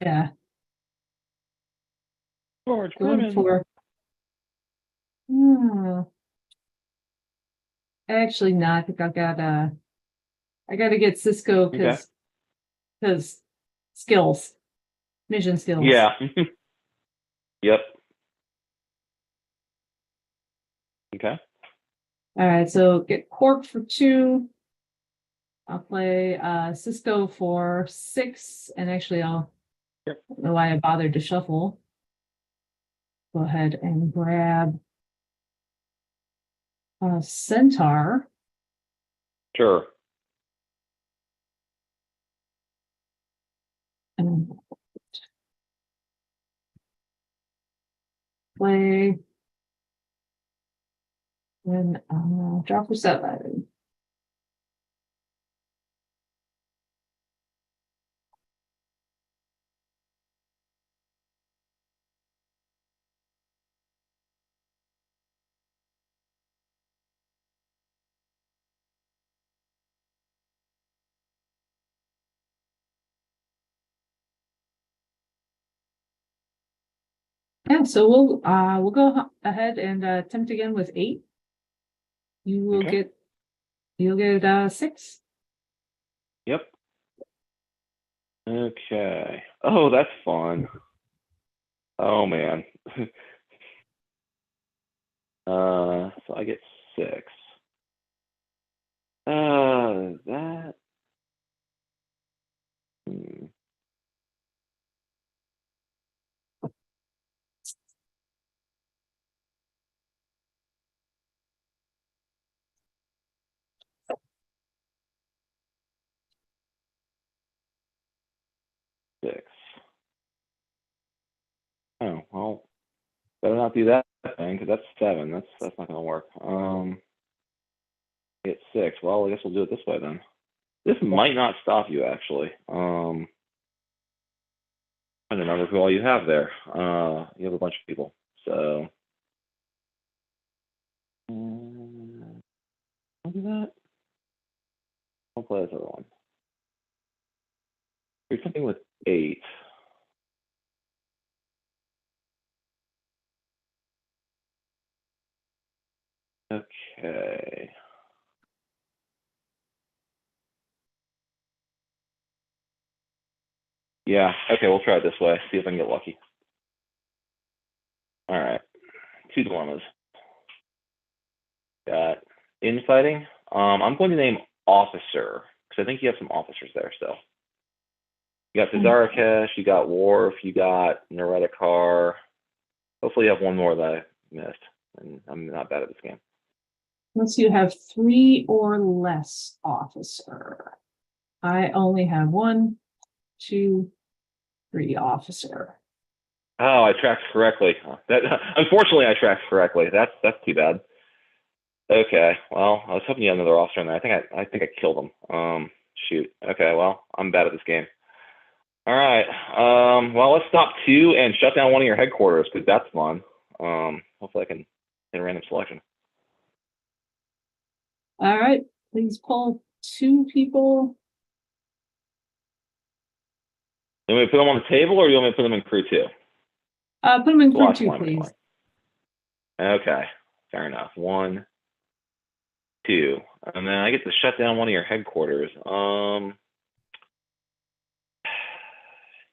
Yeah. George Going for. Actually, no, I think I got to get Cisco because skills, mission skills. Yeah. Yep. Okay. All right, so get Quark for 2. I'll play Cisco for 6, and actually I don't know why I bothered to shuffle. Go ahead and grab Centaur. Sure. And play. And drop for 7. Yeah, so we'll go ahead and attempt again with 8. You will you'll get 6. Yep. Okay. Oh, that's fun. Oh man. So I get 6. That. 6. Oh well, better not do that thing because that's 7. That's not gonna work. Get 6. Well, I guess we'll do it this way then. This might not stop you actually. I don't remember who all you have there. You have a bunch of people. So I'll do that. I'll play this other one. Here's something with 8. Okay. Yeah, okay, we'll try it this way. See if I can get lucky. All right. 2 dilemmas. Got infighting. I'm going to name officer because I think you have some officers there still. You got Tazarakesh, you got Worf, you got Neretikar. Hopefully you have one more that I missed. And I'm not bad at this game. Once you have 3 or less officer. I only have 1, 2, 3 officer. Oh, I tracked correctly. Unfortunately, I tracked correctly. That's too bad. Okay, well, I was hoping you had another officer in there. I think I killed him. Shoot. Okay, well, I'm bad at this game. All right. Well, let's stop 2 and shut down one of your headquarters because that's fun. Hopefully I can get a random selection. All right, please pull 2 people. You want me to put them on the table or you want me to put them in crew 2? Put them in crew 2, please. Okay, fair enough. 1, 2. And then I get to shut down one of your headquarters.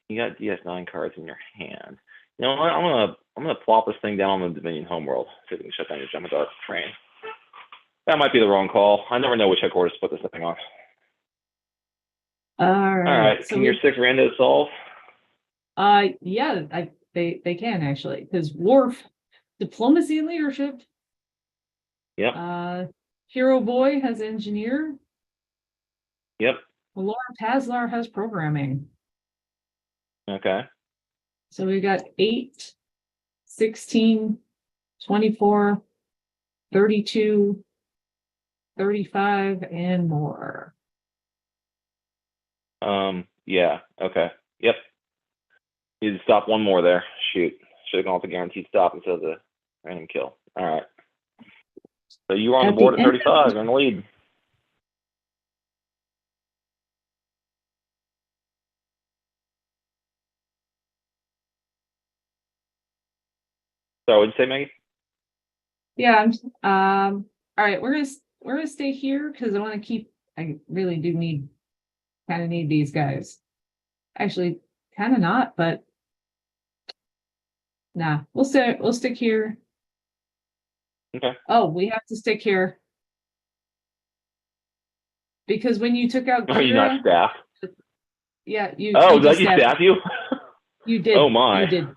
You got DS9 cards in your hand. You know what? I'm I'm gonna plop this thing down on the Dominion homeworld. See if we can shut down your Gemma Dark train. That might be the wrong call. I never know which headquarters to put this thing on. All right. So can your 6 randos solve? Yeah, they can actually, because Worf, diplomacy and leadership. Yep. Hero Boy has engineer. Yep. Laura Paslar has programming. Okay. So we got 8, 16, 24, 32, 35, and more. Yeah. Okay. Yep. You need to stop one more there. Shoot. Should have gone with the guaranteed stop instead of the random kill. All right. So you were on the board at 35. You're in the lead. So what'd you say, Maggie? Yeah. All right. We're gonna stay here because I want to keep. I really do kind of need these guys. Actually, kind of not, but nah. We'll stick here. Okay. Oh, we have to stick here because when you took out Are you not Kira, staffed? yeah, you. Oh, you did you staff you? You did. Oh my. You did.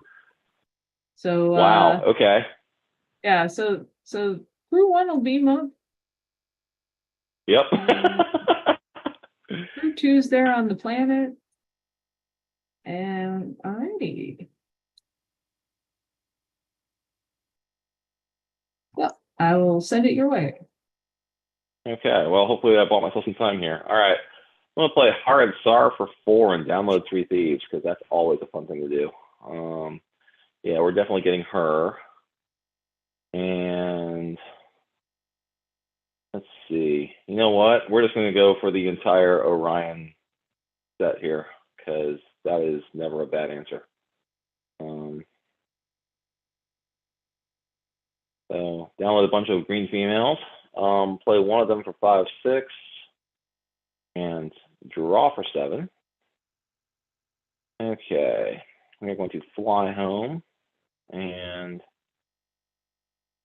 So wow. Okay. Yeah. So crew 1 will beam up. Yep. Crew 2's there on the planet. And alrighty. Well, I will send it your way. Okay. Well, hopefully I bought myself some time here. All right. I'm gonna play Hard Tsar for 4 and download 3 Thieves because that's always a fun thing to do. Yeah, we're definitely getting her. And let's see. You know what? We're just gonna go for the entire Orion set here because that is never a bad answer. So download a bunch of green females. Play one of them for 5, 6, and draw for 7. Okay, we're going to fly home and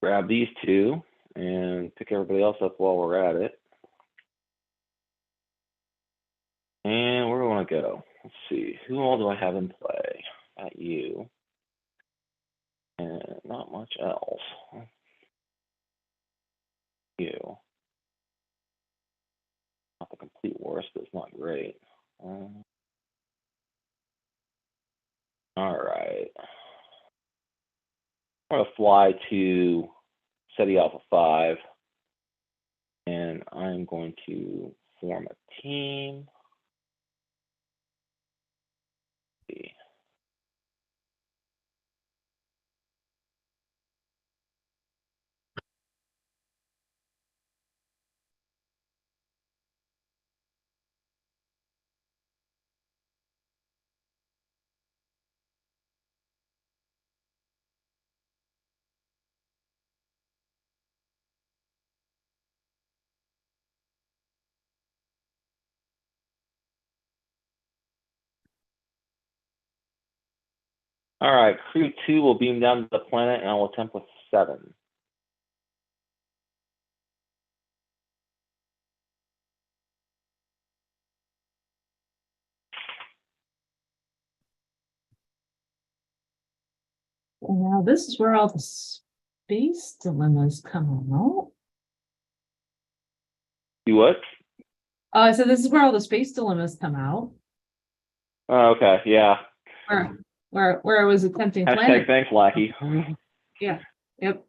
grab these 2 and pick everybody else up while we're at it. And where do I want to go? Let's see. Who all do I have in play? At you. And not much else. You. Not the complete worst, but it's not great. All right. I'm going to fly to SETI Alpha 5. And I'm going to form a team. Let's see. All right, crew 2 will beam down to the planet, and I will attempt with 7. Now this is where all the space dilemmas come out. You what? So this is where all the space dilemmas come out. Oh, okay, yeah. Where I was attempting Hashtag thanks, Lackey. Yeah. Yep.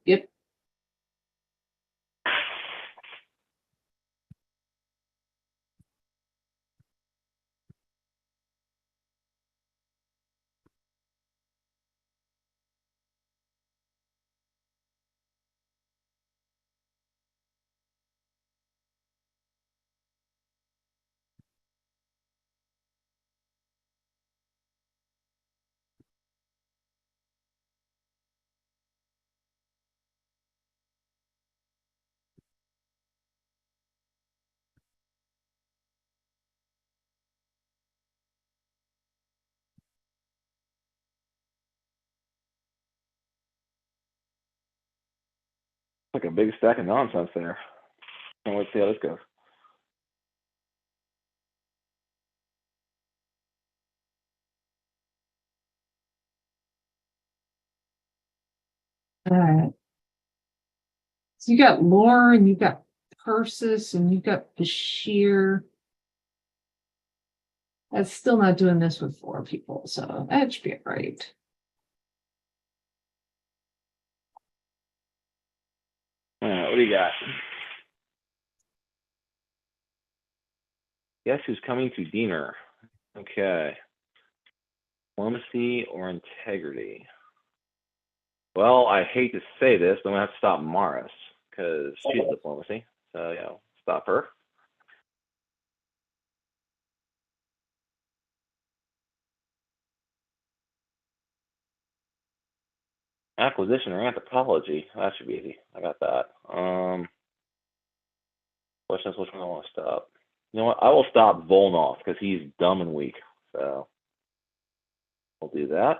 like a big stack of nonsense there. Let's see how this goes. All right. So you got Lore and you've got Persis and you've got Bashir. That's still not doing this with 4 people, so that should be right. All right, what do you got? Guess who's coming to dinner? Okay. Diplomacy or integrity? Well, I hate to say this, but I'm going to have to stop Maris because she's diplomacy. So, yeah, stop her. Acquisition or anthropology? That should be easy. I got that. Question is which one I want to stop. You know what? I will stop Volnov because he's dumb and weak. So, we'll do that.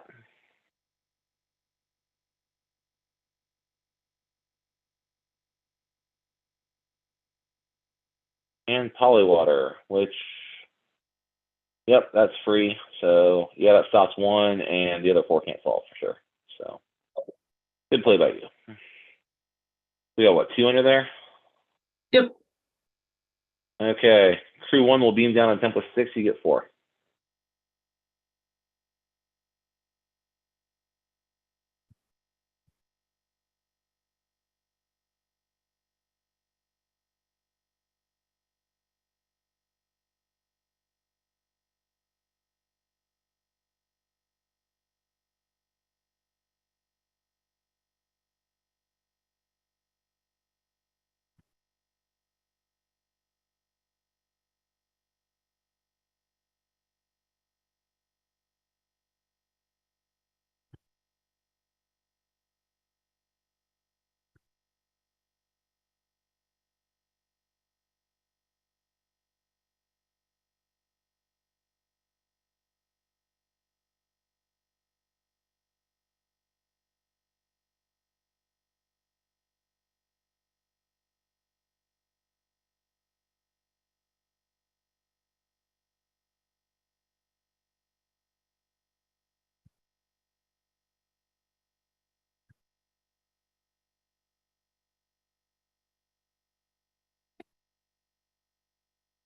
And Polywater, which, yep, that's free. So, yeah, that stops 1, and the other 4 can't solve for sure. So, good play by you. We got, what, 2 under there? Yep. Okay. Crew 1 will beam down on template 6. You get 4.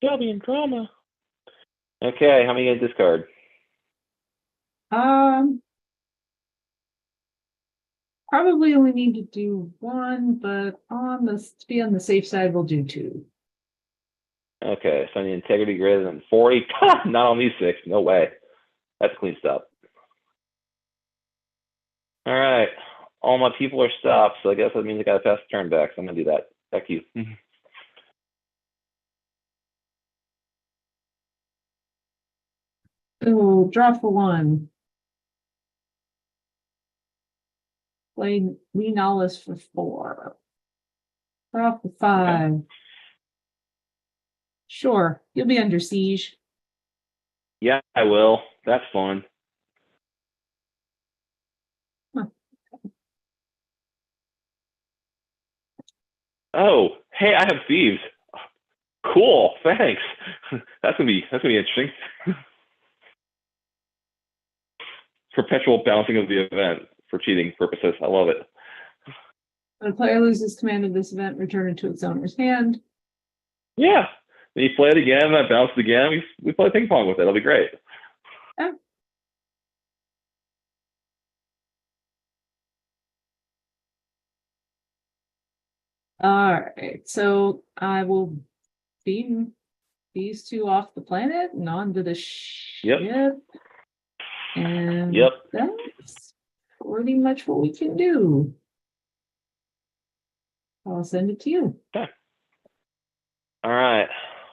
Shelby and drama. Okay, how many you gonna discard? Probably only need to do 1, but to be on the safe side, we'll do 2. Okay, so the integrity greater than 40. Not on these 6. No way. That's clean stuff. All right. All my people are stopped, so I guess that means I got to pass the turn back. So I'm going to do that. Back to you. Ooh, draw for 1. Play Lenalis for 4. Draw for 5. Okay. Sure, you'll be under siege. Yeah, I will. That's fun. Huh. Oh, hey, I have thieves. Cool, thanks. That's gonna be interesting. Perpetual bouncing of the event for cheating purposes. I love it. When a player loses command of this event, return it to its owner's hand. Yeah. Then you play it again, and I bounce it again. We play ping pong with it. It'll be great. Yeah. All right, so I will beam these 2 off the planet and onto the ship. Yep. And that's pretty much what we can do. I'll send it to you. Okay. All right.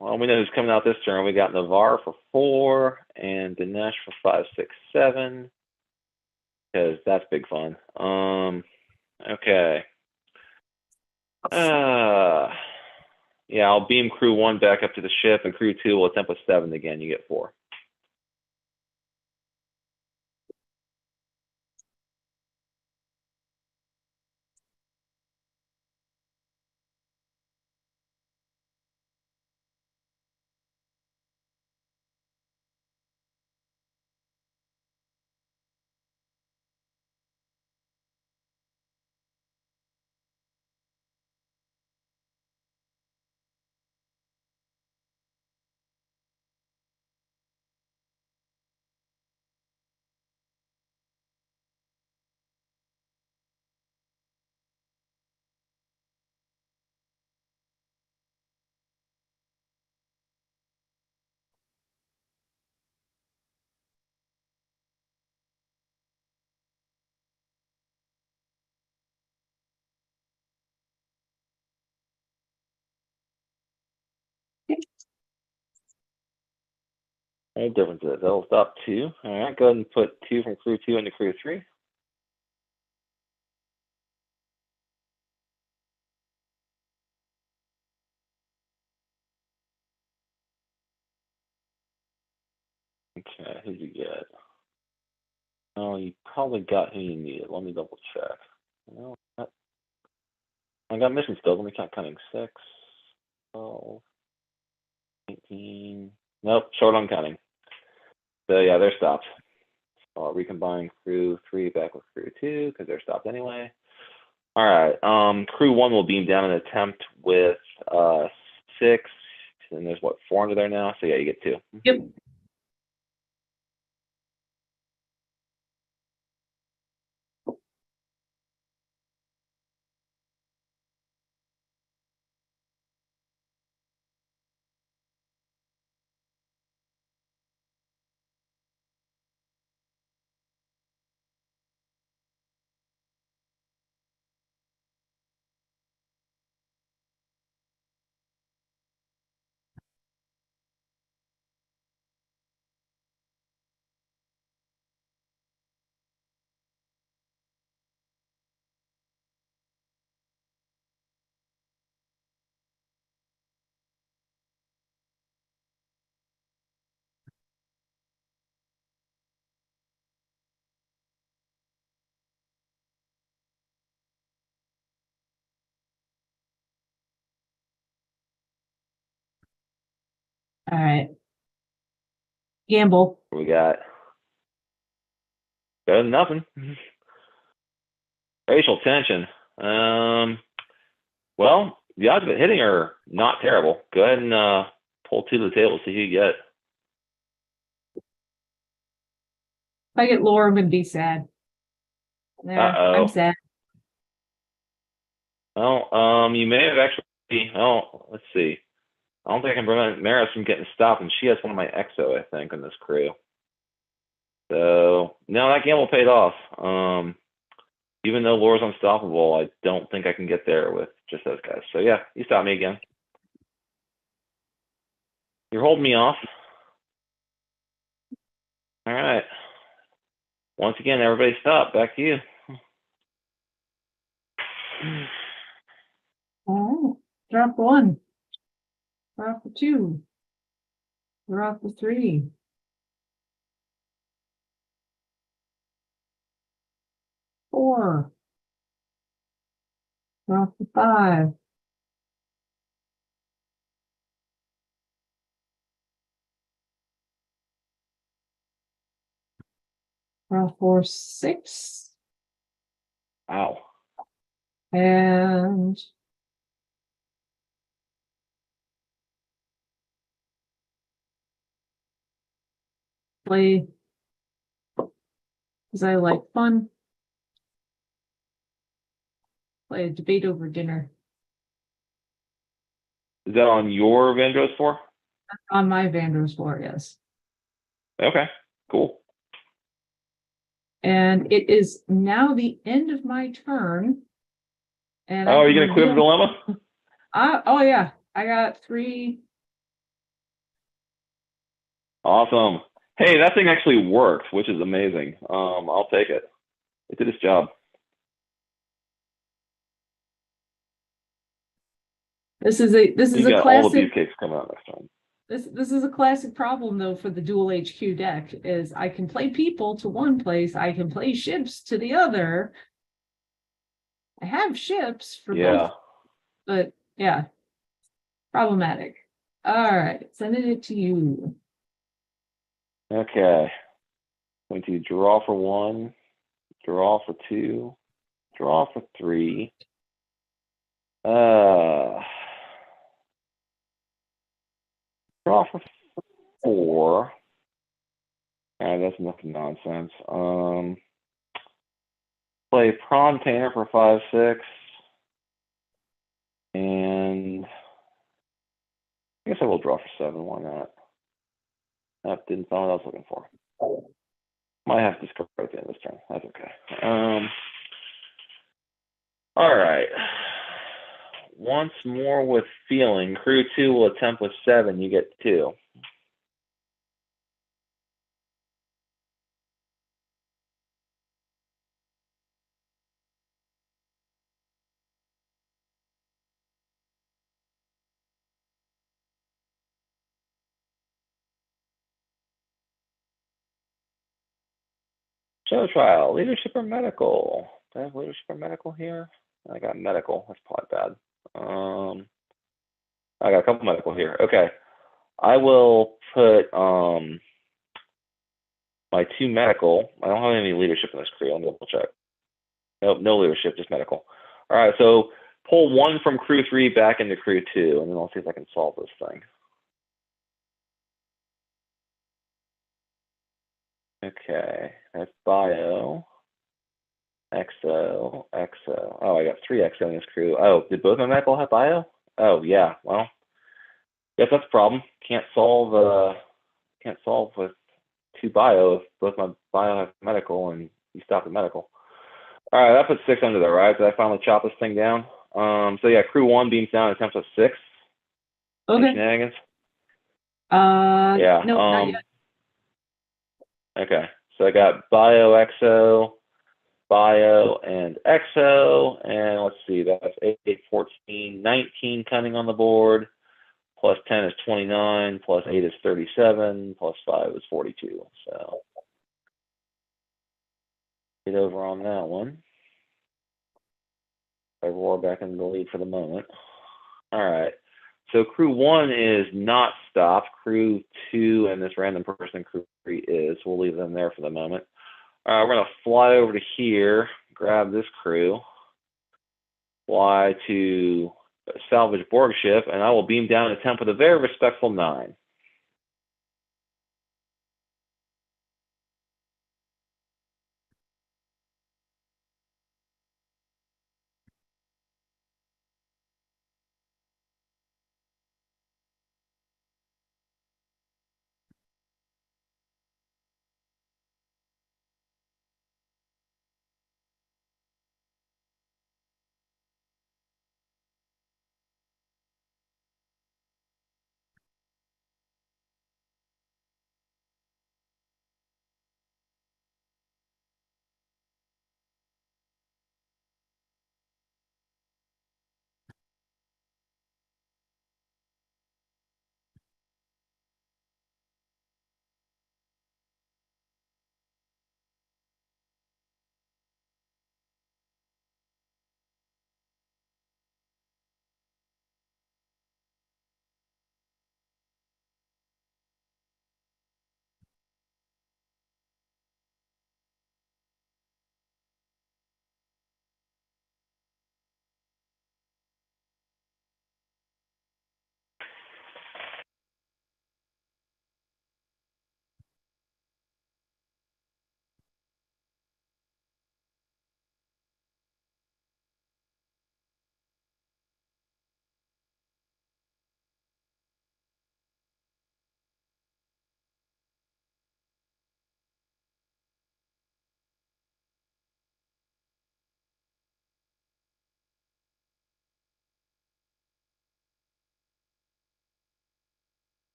Well, we know who's coming out this turn. We got Navarre for 4 and Dinesh for 5, 6, 7. Because that's big fun. Okay. Yeah, I'll beam crew 1 back up to the ship, and crew 2 will attempt with 7 again. You get 4. All differences. That'll stop 2. All right, go ahead and put 2 from crew 2 into crew 3. Okay, who'd you get? Oh, you probably got who you needed. Let me double check. No, I got mission still. Let me count cunning. 6, 12, 18. Nope, short on cunning. So yeah, they're stopped. So I'll recombine crew 3 back with crew 2 because they're stopped anyway. All right. Crew 1 will beam down an attempt with 6, and there's what, 4 under there now. So yeah, you get 2. Yep. All right. Gamble. We got better than nothing. Racial tension. Well, the odds of it hitting are not terrible. Go ahead and pull 2 to the table, see who you get. If I get lower, I'm gonna be sad. There, I'm sad. Well, you may have actually. Oh, let's see. I don't think I can prevent Maris from getting stopped, and she has one of my EXO, I think, on this crew. So no, that gamble paid off. Even though Laura's unstoppable, I don't think I can get there with just those guys. So yeah, you stopped me again. You're holding me off. All right. Once again, everybody stop. Back to you. All right. Drop 1. Drop 2. Drop 3. 4. Drop 5. Drop 4, 6. Wow. And play because I like fun. Play a debate over dinner. Is that on your Vandros 4? On my Vandro's floor, yes. Okay, cool. And it is now the end of my turn. And are you gonna quit the dilemma? Oh yeah, I got 3. Awesome. Hey, that thing actually worked, which is amazing. I'll take it. It did its job. This is a got classic. All the beefcakes coming out next time. This is a classic problem though for the dual HQ deck is I can play people to one place, I can play ships to the other. I have ships for both, but yeah, problematic. All right, sending it to you. Okay. Going to draw for 1, draw for 2, draw for 3. Draw for 4. That's enough nonsense. Play Prawn Painter for 5, 6. And I guess I will draw for 7. Why not? That didn't find what I was looking for. Might have to discard at the end of this turn. That's okay. All right. Once more with feeling. Crew 2 will attempt with 7. You get 2. Show trial, leadership or medical? Do I have leadership or medical here? I got medical. That's probably bad. I got a couple medical here. Okay. I will put my 2 medical. I don't have any leadership in this crew. Let me double check. Nope, no leadership, just medical. All right, so pull 1 from crew 3 back into crew 2, and then I'll see if I can solve this thing. Okay, that's bio, exo, exo. Oh, I got 3 exo in this crew. Oh, did both my medical have bio? Oh, yeah. Well, guess that's a problem. Can't solve with 2 bio if both my bio have medical and you stop at medical. All right, that puts 6 under there, right? Did I finally chop this thing down? So yeah, crew 1 beams down, attempts at 6. Okay. Shenanigans. Yeah. No, not yet. Okay, so I got bio, exo, bio, and exo, and let's see, that's 8, 14, 19 cunning on the board, plus 10 is 29, plus 8 is 37, plus 5 is 42, so get over on that one. I roar back into the lead for the moment. All right, so crew 1 is not stopped, crew 2 and this random person in crew 3 is, we'll leave them there for the moment. We're going to fly over to here, grab this crew, fly to salvage Borg ship, and I will beam down a temp with a very respectful 9.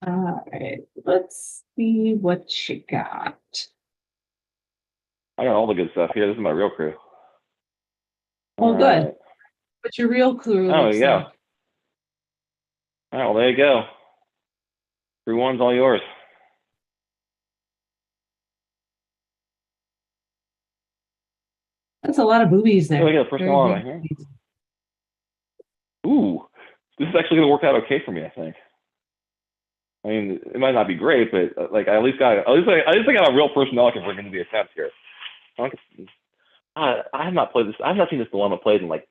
All right, let's see what you got. I got all the good stuff here. This is my real crew. Well, good. But your real clue Oh, looks yeah. like. All right, well, there you go. 3-1's all yours. That's a lot of boobies there. Oh, I got a personal Very line big here. boobies. Ooh, this is actually going to work out okay for me, I think. I mean, it might not be great, but like I at least got a real personality I can bring into the attempt here. I have not played this. I have not seen this dilemma played in like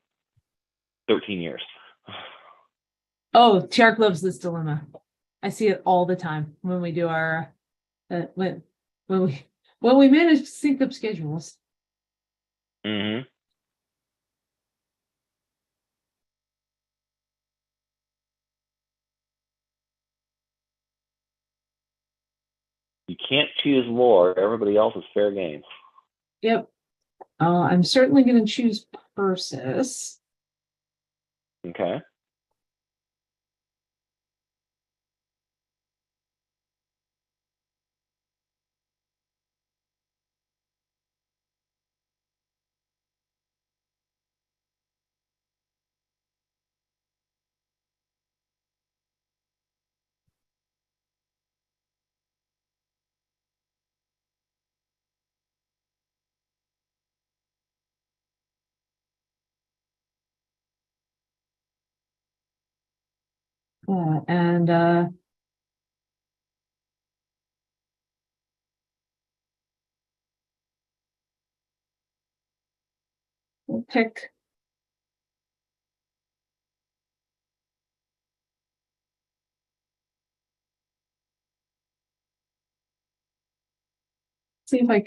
13 years. Oh, Shark loves this dilemma. I see it all the time when we do our when we manage to sync up schedules. Mm-hmm. You can't choose lore. Everybody else is fair game. Yep. I'm certainly going to choose Persis. Okay. And we'll pick see if I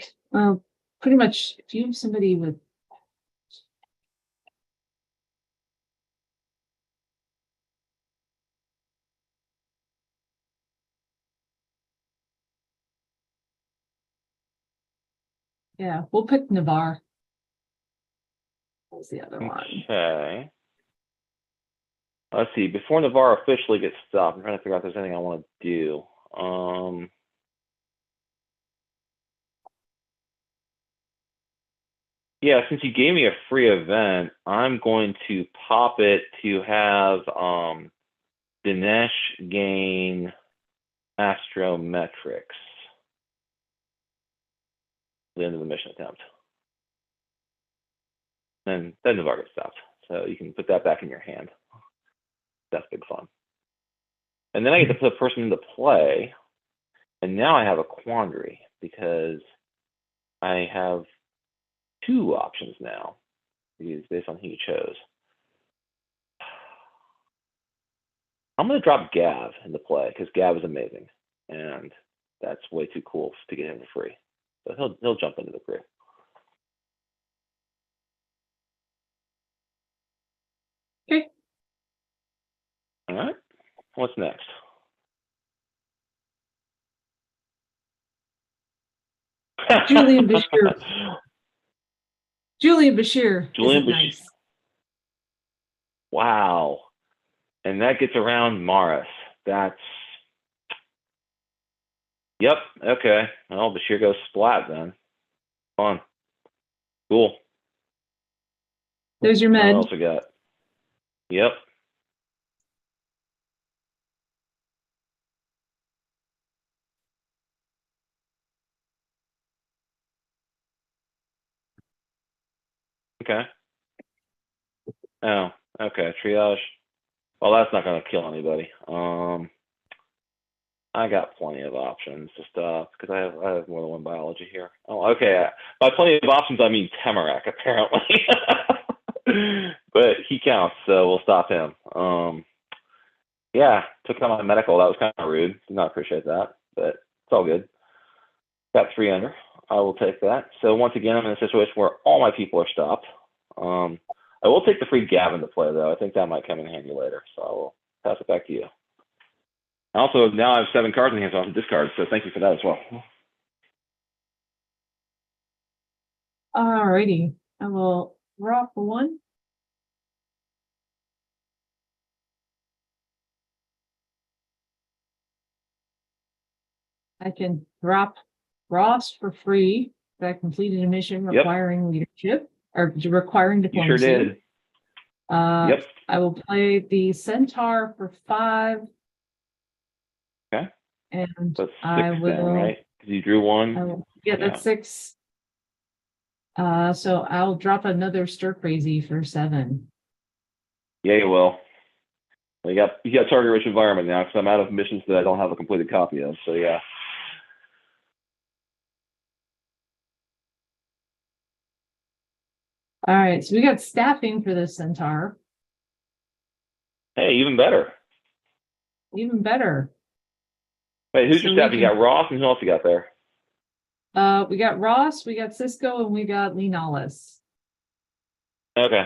pretty much if you have somebody with yeah, we'll pick Navarre. What was the other one? Okay. Let's see. Before Navarre officially gets stopped, I'm trying to figure out if there's anything I want to do. Yeah, since you gave me a free event, I'm going to pop it to have Dinesh gain astrometrics at the end of the mission attempt. And then Navarre gets stopped. So you can put that back in your hand. That's big fun. And then I get to put a person into play. And now I have a quandary because I have 2 options now based on who you chose. I'm going to drop Gav into play because Gav is amazing. And that's way too cool to get him for free. So he'll jump into the crew. Okay. All right. What's next? Julian Bashir. Julian Bashir. Julian Bashir. Nice. Wow. And that gets around Morris. That's. Yep. Okay. Well, Bashir goes splat then. Fun. Cool. There's your med. What else we got? Yep. Okay. Oh, okay. Triage. Well, that's not going to kill anybody. I got plenty of options to stop because I have more than one biology here. Oh, okay. By plenty of options, I mean Temarak, apparently. But he counts, so we'll stop him. Yeah, took out my medical. That was kind of rude. Did not appreciate that, but it's all good. Got 3 under. I will take that. So once again, I'm in a situation where all my people are stopped. I will take the free Gavin to play, though. I think that might come in handy later. So I will pass it back to you. Also, now I have 7 cards in hand, so I have to discard. So thank you for that as well. All righty. I will draw for 1. I can drop Ross for free. That completed a mission requiring leadership or requiring diplomacy. You sure did. Yep. I will play the centaur for 5. Okay. And That's 6 I then, will, right? Because you drew one. yeah, that's 6. So I'll drop another stir crazy for 7. Yeah, you will. You got target rich environment now because I'm out of missions that I don't have a completed copy of. So yeah. All right, so we got staffing for the centaur. Hey, even better. Even better. Wait, who's So your we staff? You got Ross, and who else you got there? We got Ross, we got Cisco, and we got Linalis. Okay.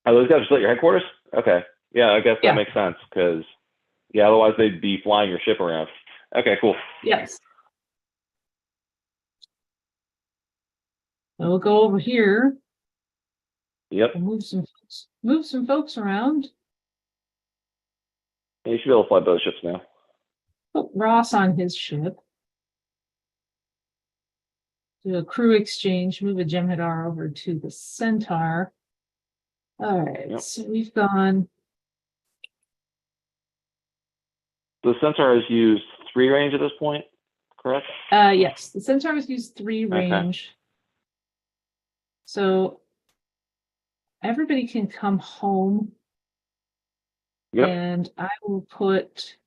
Are those guys still at your headquarters? Okay. Yeah, I guess that Yeah. makes sense because yeah, otherwise they'd be flying your ship around. Okay, cool. Yes. So we'll go over here. Yep. We'll move some folks around. You should be able to fly both ships now. Put Ross on his ship. Do a crew exchange, move a Jem'Hadar over to the Centaur. All right, Yep. so we've gone. The Centaur has used 3 range at this point, correct? Yes, the Centaur has used 3 range. Okay. So everybody can come home. Yep. And I will put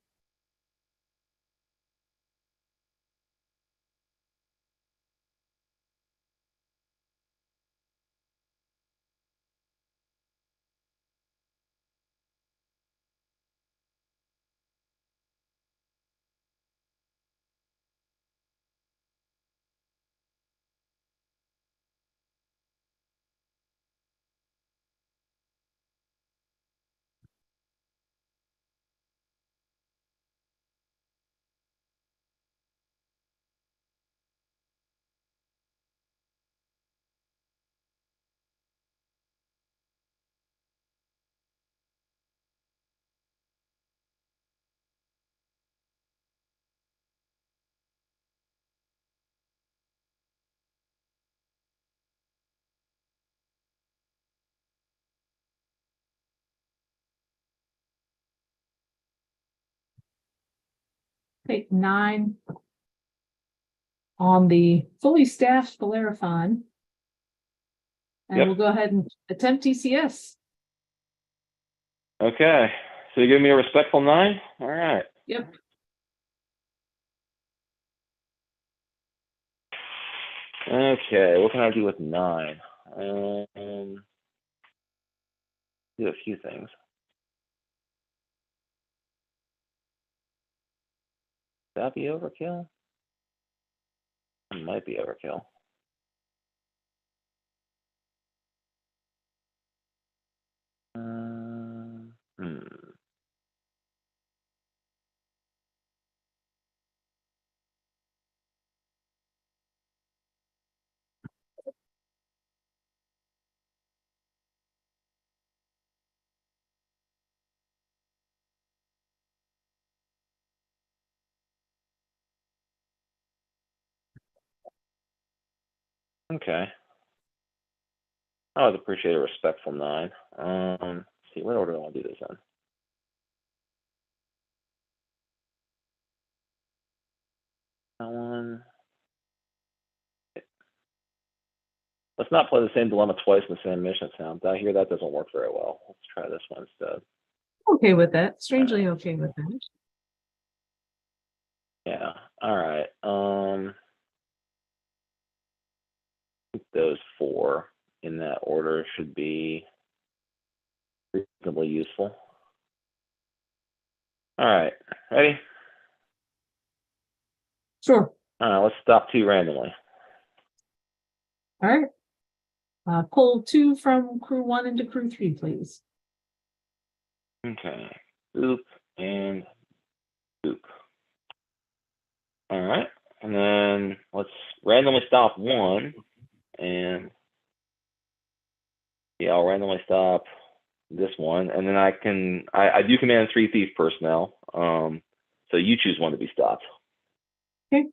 take 9 on the fully staffed Bellerophon. And Yep. we'll go ahead and attempt TCS. Okay. So you give me a respectful 9? All right. Yep. Okay, what can I do with 9? Do a few things. Would that be overkill? It might be overkill. Hmm. Okay. I would appreciate a respectful 9. Let's see, what order do I want to do this in? That one. Let's not play the same dilemma twice in the same mission sound. I hear that doesn't work very well. Let's try this one instead. Okay with that. Strangely okay with that. Yeah. All right. I think those 4 in that order should be reasonably useful. All right. Ready? Sure. All right. Let's stop 2 randomly. All right. Pull 2 from crew 1 into crew 3, please. Okay. Boop and boop. All right. And then let's randomly stop 1. And yeah, I'll randomly stop this one. And then I do command 3 thief personnel. So you choose one to be stopped. Okay.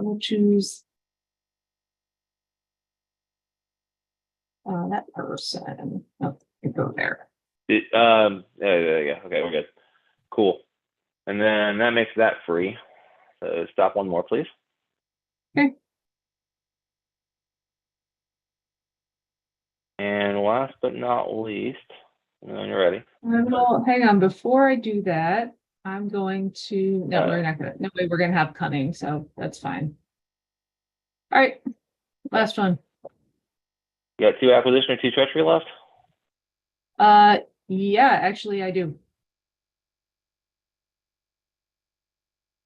I'll choose that person. Oh, go there. There you go. Okay, we're good. Cool. And then that makes that free. So stop one more, please. Okay. And last but not least, when you're ready. Well, hang on. Before I do that, I'm going to. No, we're not gonna. No way. We're gonna have cunning, so that's fine. All right. Last one. You got 2 acquisition or 2 treachery left? Yeah, actually, I do.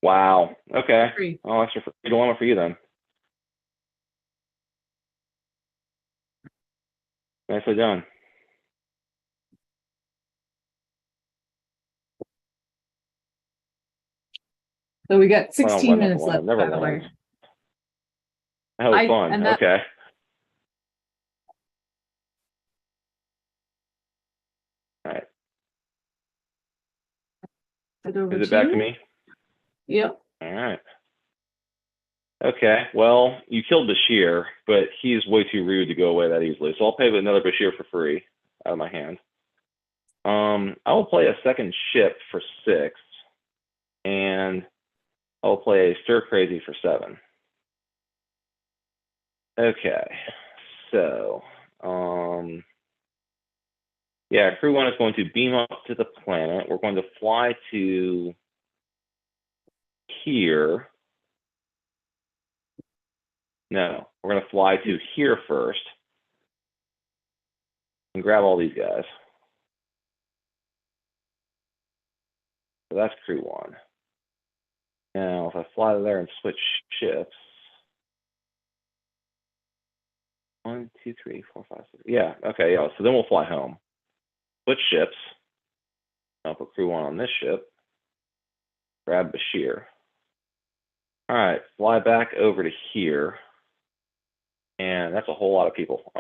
Wow. Okay. Free. Oh, that's your free dilemma for you then. Nicely done. So we got 16 Well, minutes left, never by the way. mind. That was fun. Okay. All right. Is it back to me? Yep. All right. Okay. Well, you killed Bashir, but he's way too rude to go away that easily. So I'll pay with another Bashir for free out of my hand. I will play a second ship for 6, and I'll play a Stir Crazy for 7. Okay. So, yeah, crew 1 is going to beam up to the planet. We're going to fly to here. No, we're going to fly to here first and grab all these guys. So that's crew 1. Now, if I fly there and switch ships, 1, 2, 3, 4, 5, 6. Yeah, okay, yeah. So then we'll fly home. Switch ships. I'll put crew 1 on this ship. Grab Bashir. All right, fly back over to here. And that's a whole lot of people.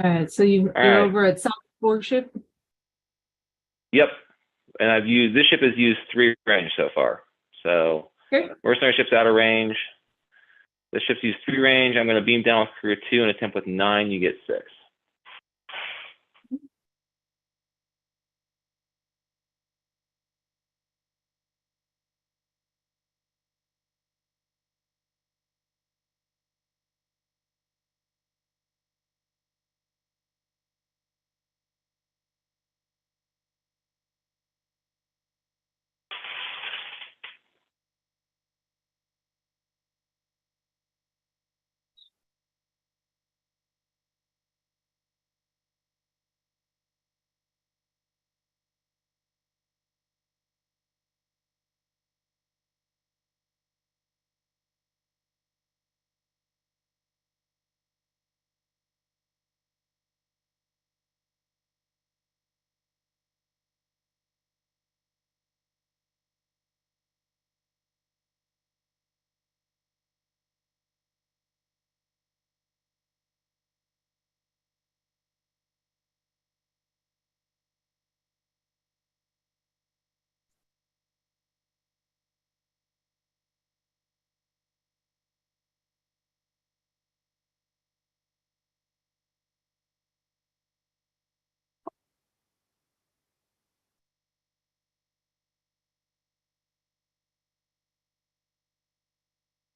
All right. So you're right. over at South Warship? Yep. And I've used, this ship has used 3 range so far. So Okay. mercenary ship's out of range. The ship's used 3 range. I'm going to beam down with crew 2 and attempt with 9. You get 6.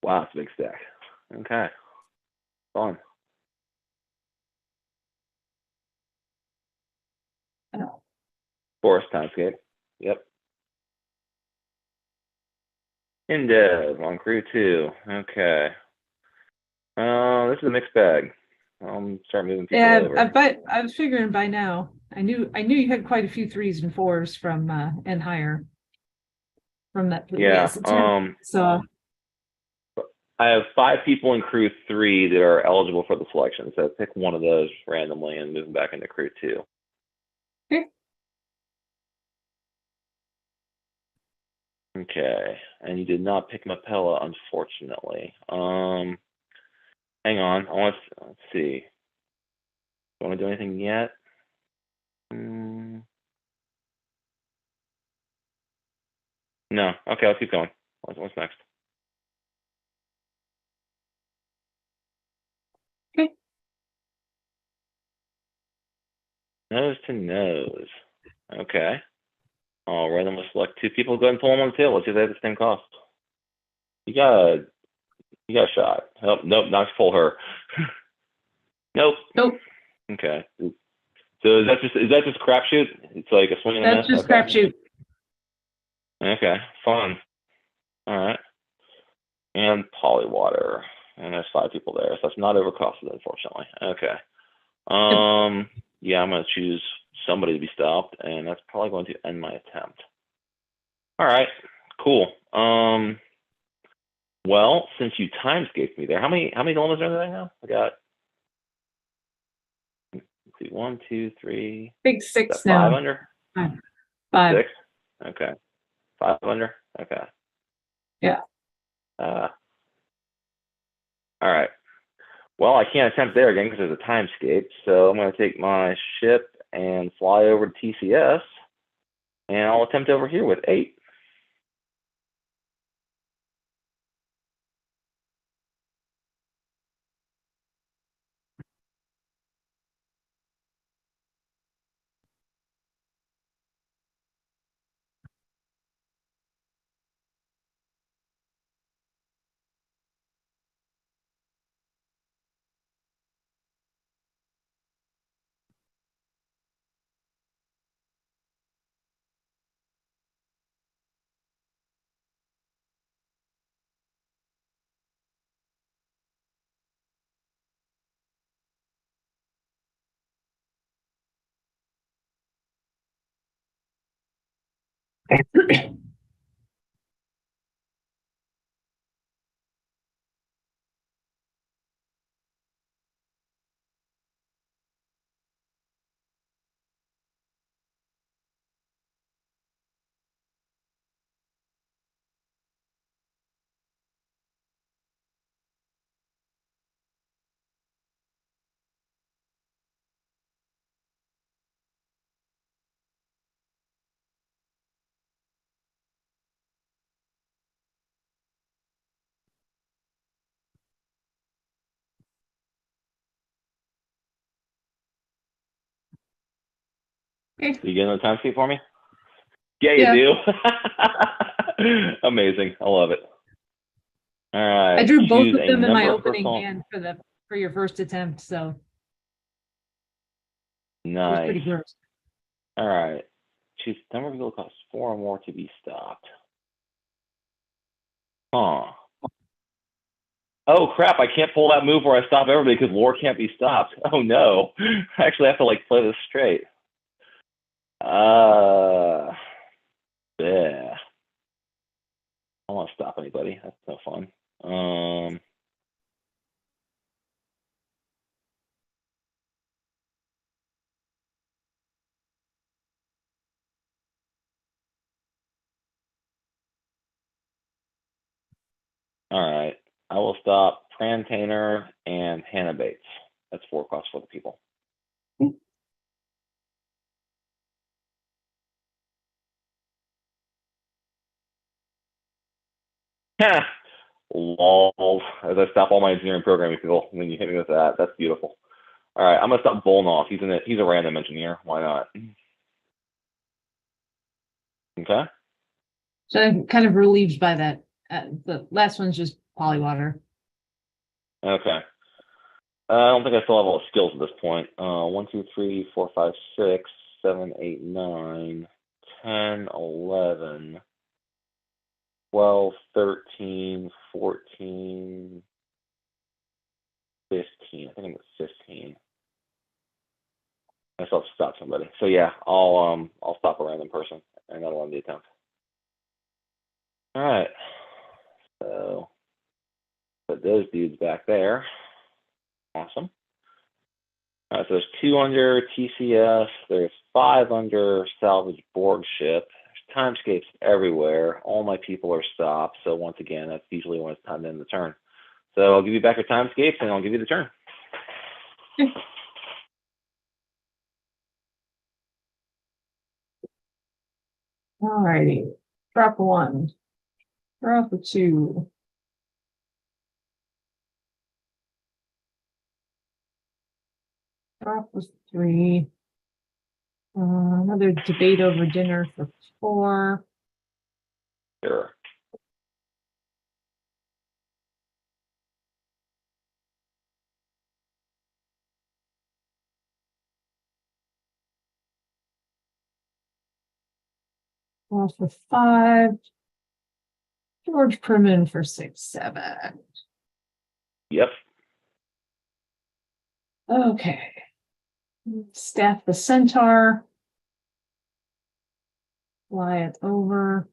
Wow, it's a big stack. Okay. Fun. Oh. Forest timescape. Yep. Indev on crew 2. Okay. This is a mixed bag. I'll start moving people over. I was figuring by now. I knew you had quite a few 3s and 4s from and higher from that Yeah. previous attempt. So I have 5 people in crew 3 that are eligible for the selection. So pick one of those randomly and move them back into crew 2. okay. Okay. And you did not pick Mapella, unfortunately. Hang on. Let's see. Do want to do anything yet? No. Okay, let's keep going. What's next? Okay. Nose to nose. Okay. I'll randomly select 2 people. Go ahead and pull them on the table. Let's see if they have the same cost. You got a shot. Oh, nope, not pull her. Nope. Okay. So is that just crapshoot? It's like a swing and a miss? That's just okay. crapshoot. Okay, fun. All right. And polywater. And there's 5 people there, so that's not overcosted, unfortunately. Okay. Yeah, I'm gonna choose somebody to be stopped, and that's probably going to end my attempt. All right, cool. Well, since you timescaped me there, how many dilemmas are there now? I got 1, 2, 3. Big 6 now. 5 now. under? 5. 6? Okay. 5 under? Okay. Yeah. All right. Well, I can't attempt there again because there's a timescape. So I'm going to take my ship and fly over to TCS, and I'll attempt over here with 8. Okay. You getting the timescape for me? Yeah, you do. Amazing. I love it. All right. I drew both of them in my of opening hand for your first attempt, so it was pretty nice. gross. All right. Choose number of people costs 4 or more to be stopped. Huh. Oh crap! I can't pull that move where I stop everybody because war can't be stopped. Oh no! I actually have to like play this straight. Yeah. I don't want to stop anybody. That's no fun. All right. I will stop Prantainer and Hannah Bates. That's 4 costs for the people. Lol. As I stop all my engineering programming people, when you hit me with that, that's beautiful. All right, I'm gonna stop Bolnoff. He's a random engineer. Why not? Okay. So I'm kind of relieved by that. The last one's just polywater. Okay. I don't think I still have all the skills at this point. 1, 2, 3, 4, 5, 6, 7, 8, 9, 10, 11, 12, 13, 14. 15. I think it's 15. I still have to stop somebody. So yeah, I'll stop a random person and that'll end the attempt. All right. So put those dudes back there. Awesome. All right, so there's 2 under TCS. There's 5 under salvage board ship. There's timescapes everywhere. All my people are stopped. So once again, that's usually when it's time to end the turn. So I'll give you back your timescapes and I'll give you the turn. All righty. Drop a 1. Drop a 2. Drop a 3. Another debate over dinner for 4. Sure. Well, for 5. George Primin for 6, 7. Yep. Okay. Staff the centaur. Fly it over.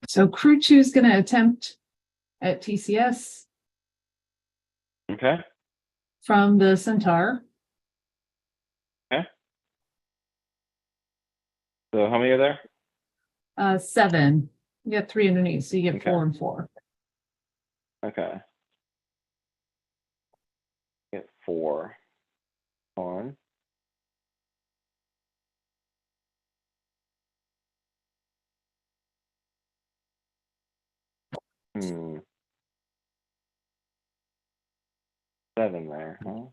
So crew 2 is going to attempt at TCS. Okay. From the centaur. Okay. So how many are there? 7. You got 3 underneath, so you get 4 and 4. Okay. Get 4 on. Hmm. 7 there, huh?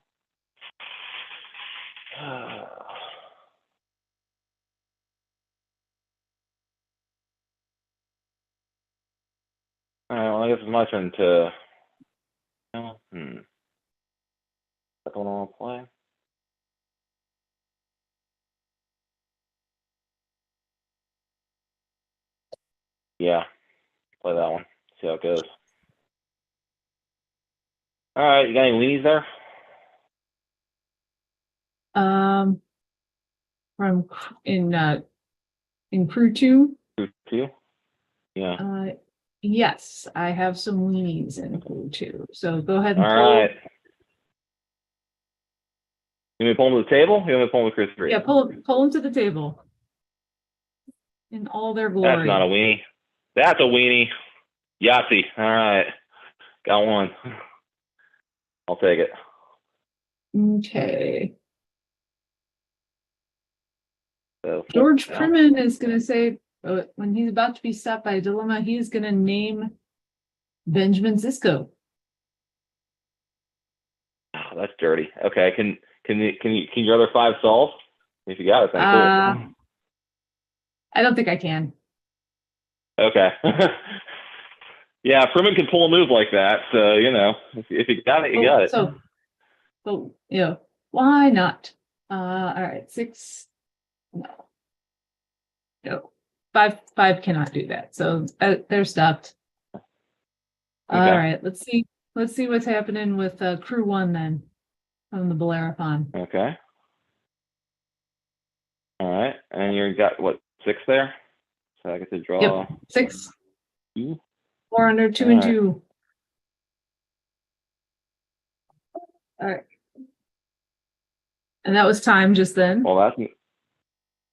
All right, well, I guess it's my turn to. What do I want to play? Yeah, play that one. See how it goes. All right, you got any leanies there? From in crew 2. Crew 2? Yeah. Yes, I have some weenies in crew 2. So go ahead All and pull. right. You want me to pull them to the table? You want me to pull them to crew 3? Yeah, pull them to the table. In all their glory. That's not a weenie. That's a weenie. Yahtzee. All right. Got one. I'll take it. Okay. So, George yeah. Priman is going to say, when he's about to be stopped by a dilemma, he's going to name Benjamin Sisko. Oh, that's dirty. Okay. Can your other 5 solve? If you got it, then cool. I don't think I can. Okay. Yeah, Priman can pull a move like that. So, if you got it, you got it. So, why not? All right, 6. No. 5 cannot do that. So they're stopped. Okay. All right, let's see what's happening with crew 1 then from the Bellerophon. Okay. All right, and you got what, 6 there? So I get to draw. Yep, 6. 2. 4 under 2 and 2. All right. And that was time just then. Well,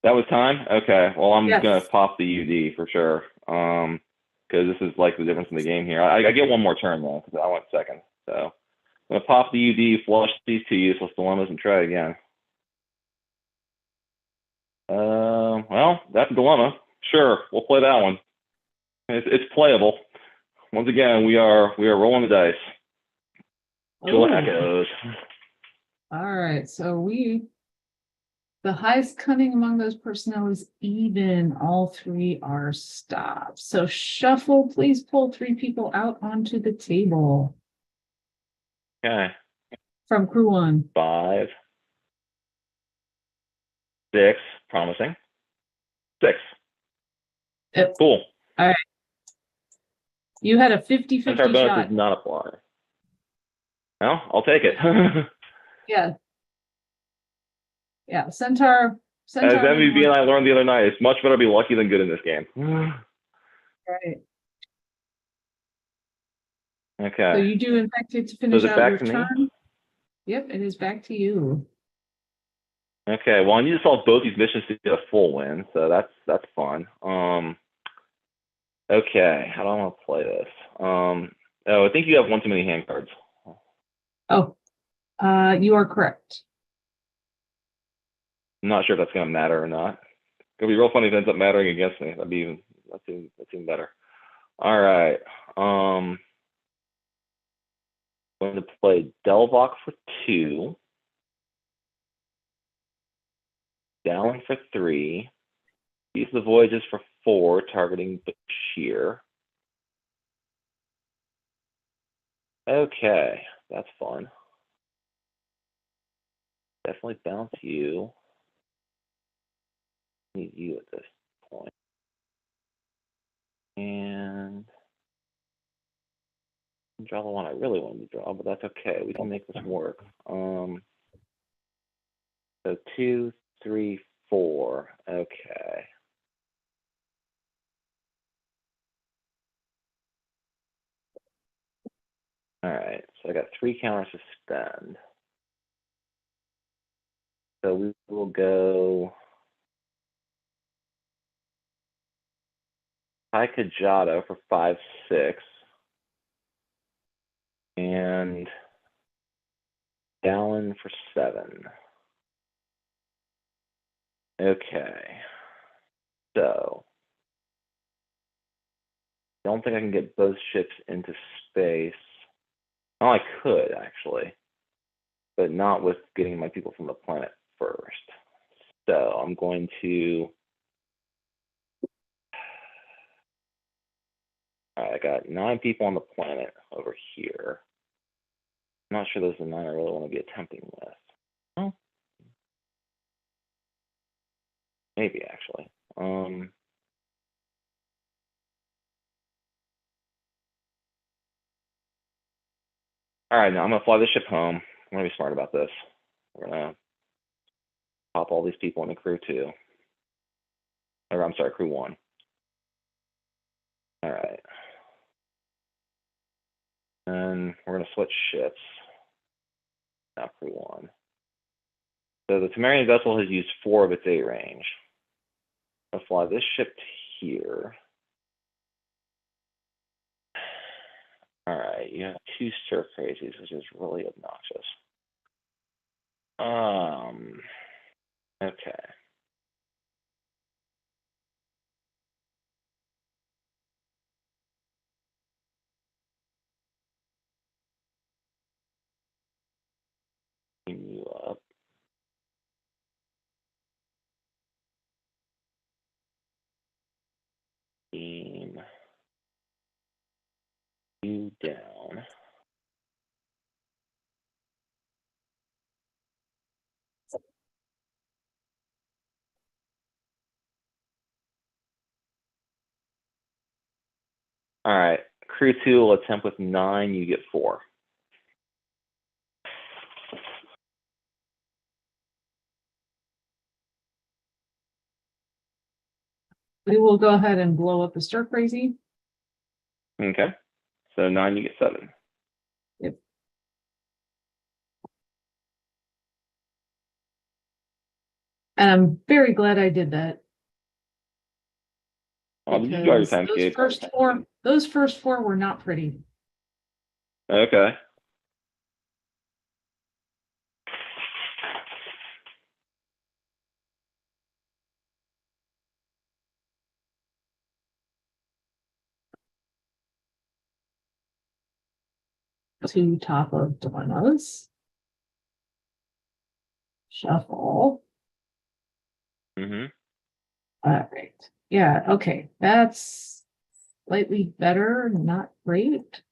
that was time. Okay. Well, I'm Yes. gonna pop the UD for sure. Because this is like the difference in the game here. I get one more turn though, because I went second. So I'm gonna pop the UD, flush these 2 useless dilemmas, and try again. Well, that's a dilemma. Sure, we'll play that one. It's playable. Once again, we are rolling the dice. Jewel echoes. All right, so the highest cunning among those personnel is even. All 3 are stopped. So shuffle, please pull 3 people out onto the table. Okay. From crew 1. 5. 6. Promising. 6. Yep. Cool. All right. You had a 50-50 shot. Centaur bonus does not apply. Well, I'll take it. Yeah. Yeah, Centaur. As MVP and I learned the other night, it's much better to be lucky than good in this game. Right. Okay. So you do in fact get to finish out your turn. Me? Yep, it is back to you. Okay. Well, I need to solve both these missions to get a full win, so that's fun. Okay. How do I want to play this? I think you have one too many hand cards. Oh, you are correct. I'm not sure if that's going to matter or not. It'll be real funny if it ends up mattering against me. That's even better. All right. I'm going to play Delvok for 2. Dallin for 3. Use the Voyages for 4, targeting Bashir. Okay, that's fun. Definitely bounce you. Need you at this point. And draw the one I really wanted to draw, but that's okay. We can make this work. So 2, 3, 4. Okay. All right. So I got 3 counters to spend. So we will go High Kajado for 5, 6. And Dallin for 7. Okay. So don't think I can get both ships into space. Oh, I could actually, but not with getting my people from the planet first. So I'm going to All right, I got 9 people on the planet over here. I'm not sure those are the 9 I really want to be attempting with. Well, maybe actually. All right, now I'm gonna fly this ship home. I'm gonna be smart about this. We're gonna pop all these people into crew 2. Or I'm sorry, crew 1. All right. And we're gonna switch ships. Now crew 1. So the Temerian vessel has used 4 of its 8 range. I'll fly this ship to here. All right, you have 2 stir crazies, which is really obnoxious. Okay. Clean you up. Beam you down. All right, crew 2 will attempt with 9, you get 4. We will go ahead and blow up the stir crazy. Okay, so 9, you get 7. Yep. And I'm very glad I did that. Oh, did you guys time Those first four were not pretty. Okay. Two top of dilemmas. Shuffle. Mm-hmm. All right. Yeah, okay. That's slightly better, not great.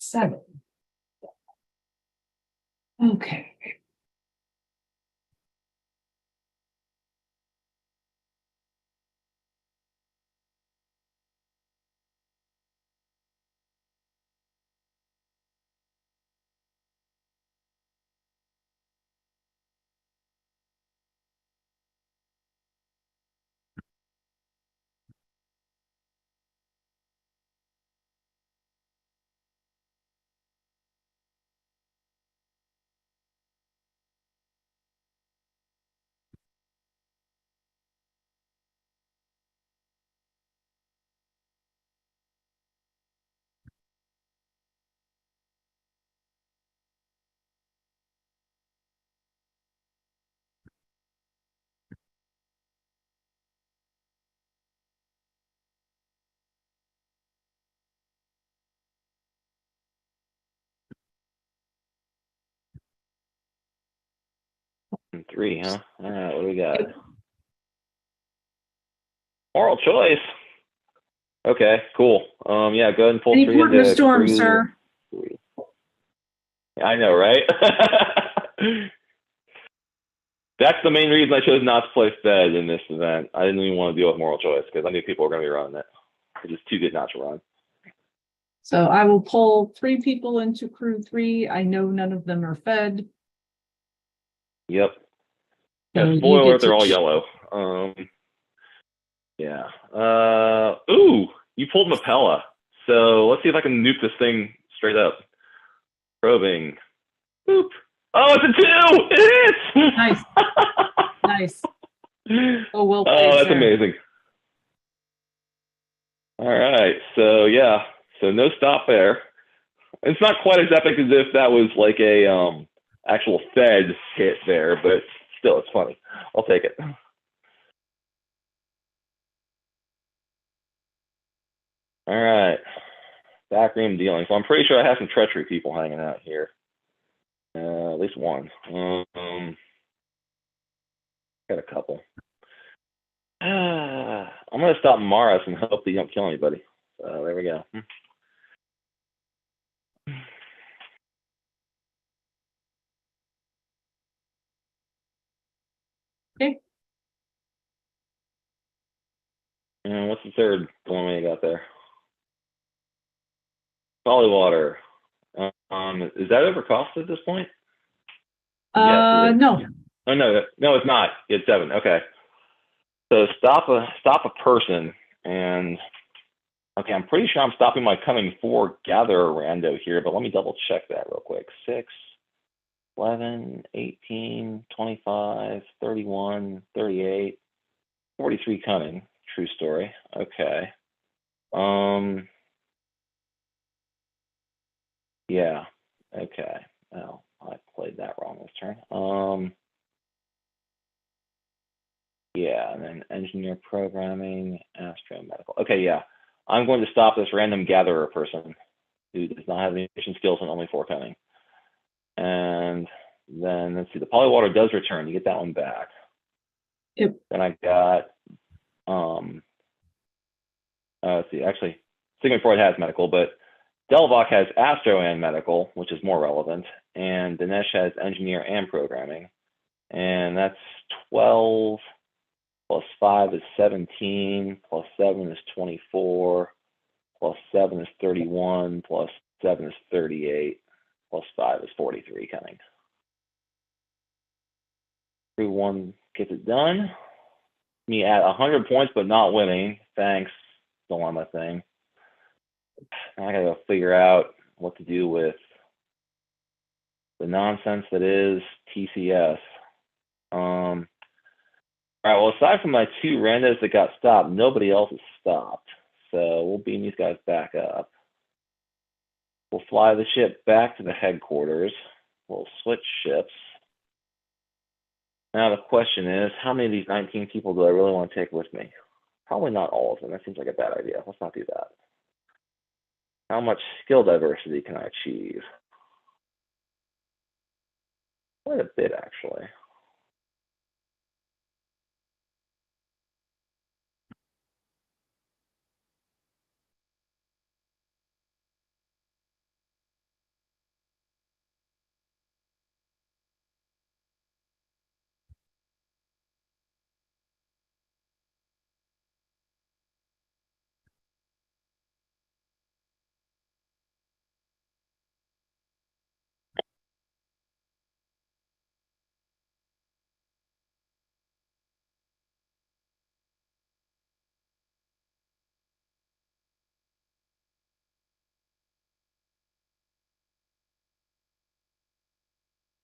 Seven. Okay. And 3, huh? All right, what do we got? Moral choice. Okay, cool. Yeah, go ahead and pull Any 3 port in into a storm, crew sir. 3. I know, right? That's the main reason I chose not to play Fed in this event. I didn't even want to deal with moral choice because I knew people were going to be running it. It's just too good not to run. So I will pull 3 people into crew 3. I know none of them are fed. Yep. So Yeah, you spoiler get alert, they're to all yellow. Yeah. Ooh, you pulled Mapella. So let's see if I can nuke this thing straight up. Probing. Boop. Oh, it's a 2! It hits! Nice. Nice. Oh, well played, Oh, that's sir. amazing. All right. So, yeah. So no stop there. It's not quite as epic as if that was like a actual Fed hit there, but still, it's funny. I'll take it. All right, backroom dealing. So I'm pretty sure I have some treachery people hanging out here. At least one. Got a couple. I'm gonna stop Maris and hope that you don't kill anybody. So there we go. Okay. And what's the third dilemma you got there? Polywater. Is that overcost at this point? Yes, no. Oh no, it's not. It's 7. Okay. So stop a person, and okay, I'm pretty sure I'm stopping my coming 4 gatherer rando here, but let me double check that real quick. 6, 11, 18, 25, 31, 38, 43 cunning. True story. Okay. Yeah. Okay. Oh, I played that wrong this turn. Yeah, and then engineer programming, astromedical. Okay, yeah. I'm going to stop this random gatherer person who does not have any mission skills and only 4 cunning. And then let's see, the polywater does return. You get that one back. Yep. Then I got let's see, actually Sigmund Freud has medical, but Delvok has astro and medical, which is more relevant, and Dinesh has engineer and programming. And that's 12 plus 5 is 17, plus 7 is 24, plus 7 is 31, plus 7 is 38, plus 5 is 43 cunning. Crew 1 gets it done. Me at 100 points, but not winning. Thanks, dilemma thing. Now I gotta go figure out what to do with the nonsense that is TCS. All right, well, aside from my 2 randos that got stopped, nobody else is stopped. So we'll beam these guys back up. We'll fly the ship back to the headquarters. We'll switch ships. Now the question is, how many of these 19 people do I really want to take with me? Probably not all of them. That seems like a bad idea. Let's not do that. How much skill diversity can I achieve? Quite a bit, actually.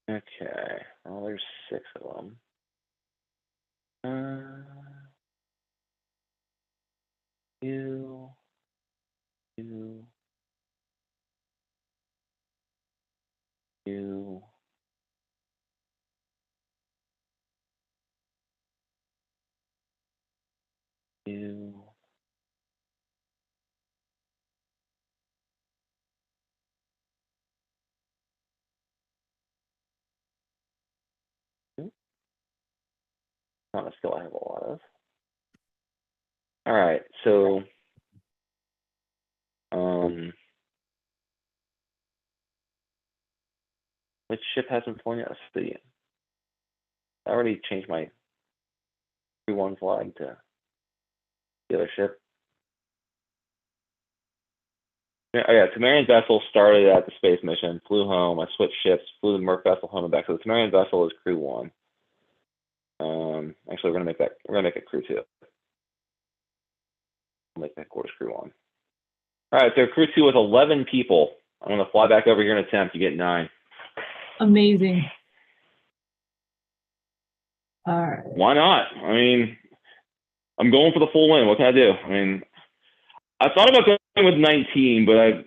Okay, well, there's 6 of them. You, you, you, you. Not a skill I have a lot of. All right, so which ship hasn't flown yet? Obsidian. I already changed my crew 1 flag to the other ship. Oh yeah, Temerian vessel started at the space mission, flew home. I switched ships, flew the Merc vessel home and back. So the Temerian vessel is crew 1. Actually, we're gonna make it crew 2. We'll make headquarters crew 1. All right, so crew 2 with 11 people. I'm gonna fly back over here and attempt. You get 9. Amazing. All right. Why not? I mean, I'm going for the full win. What can I do? I mean, I thought about going with 19, but I've,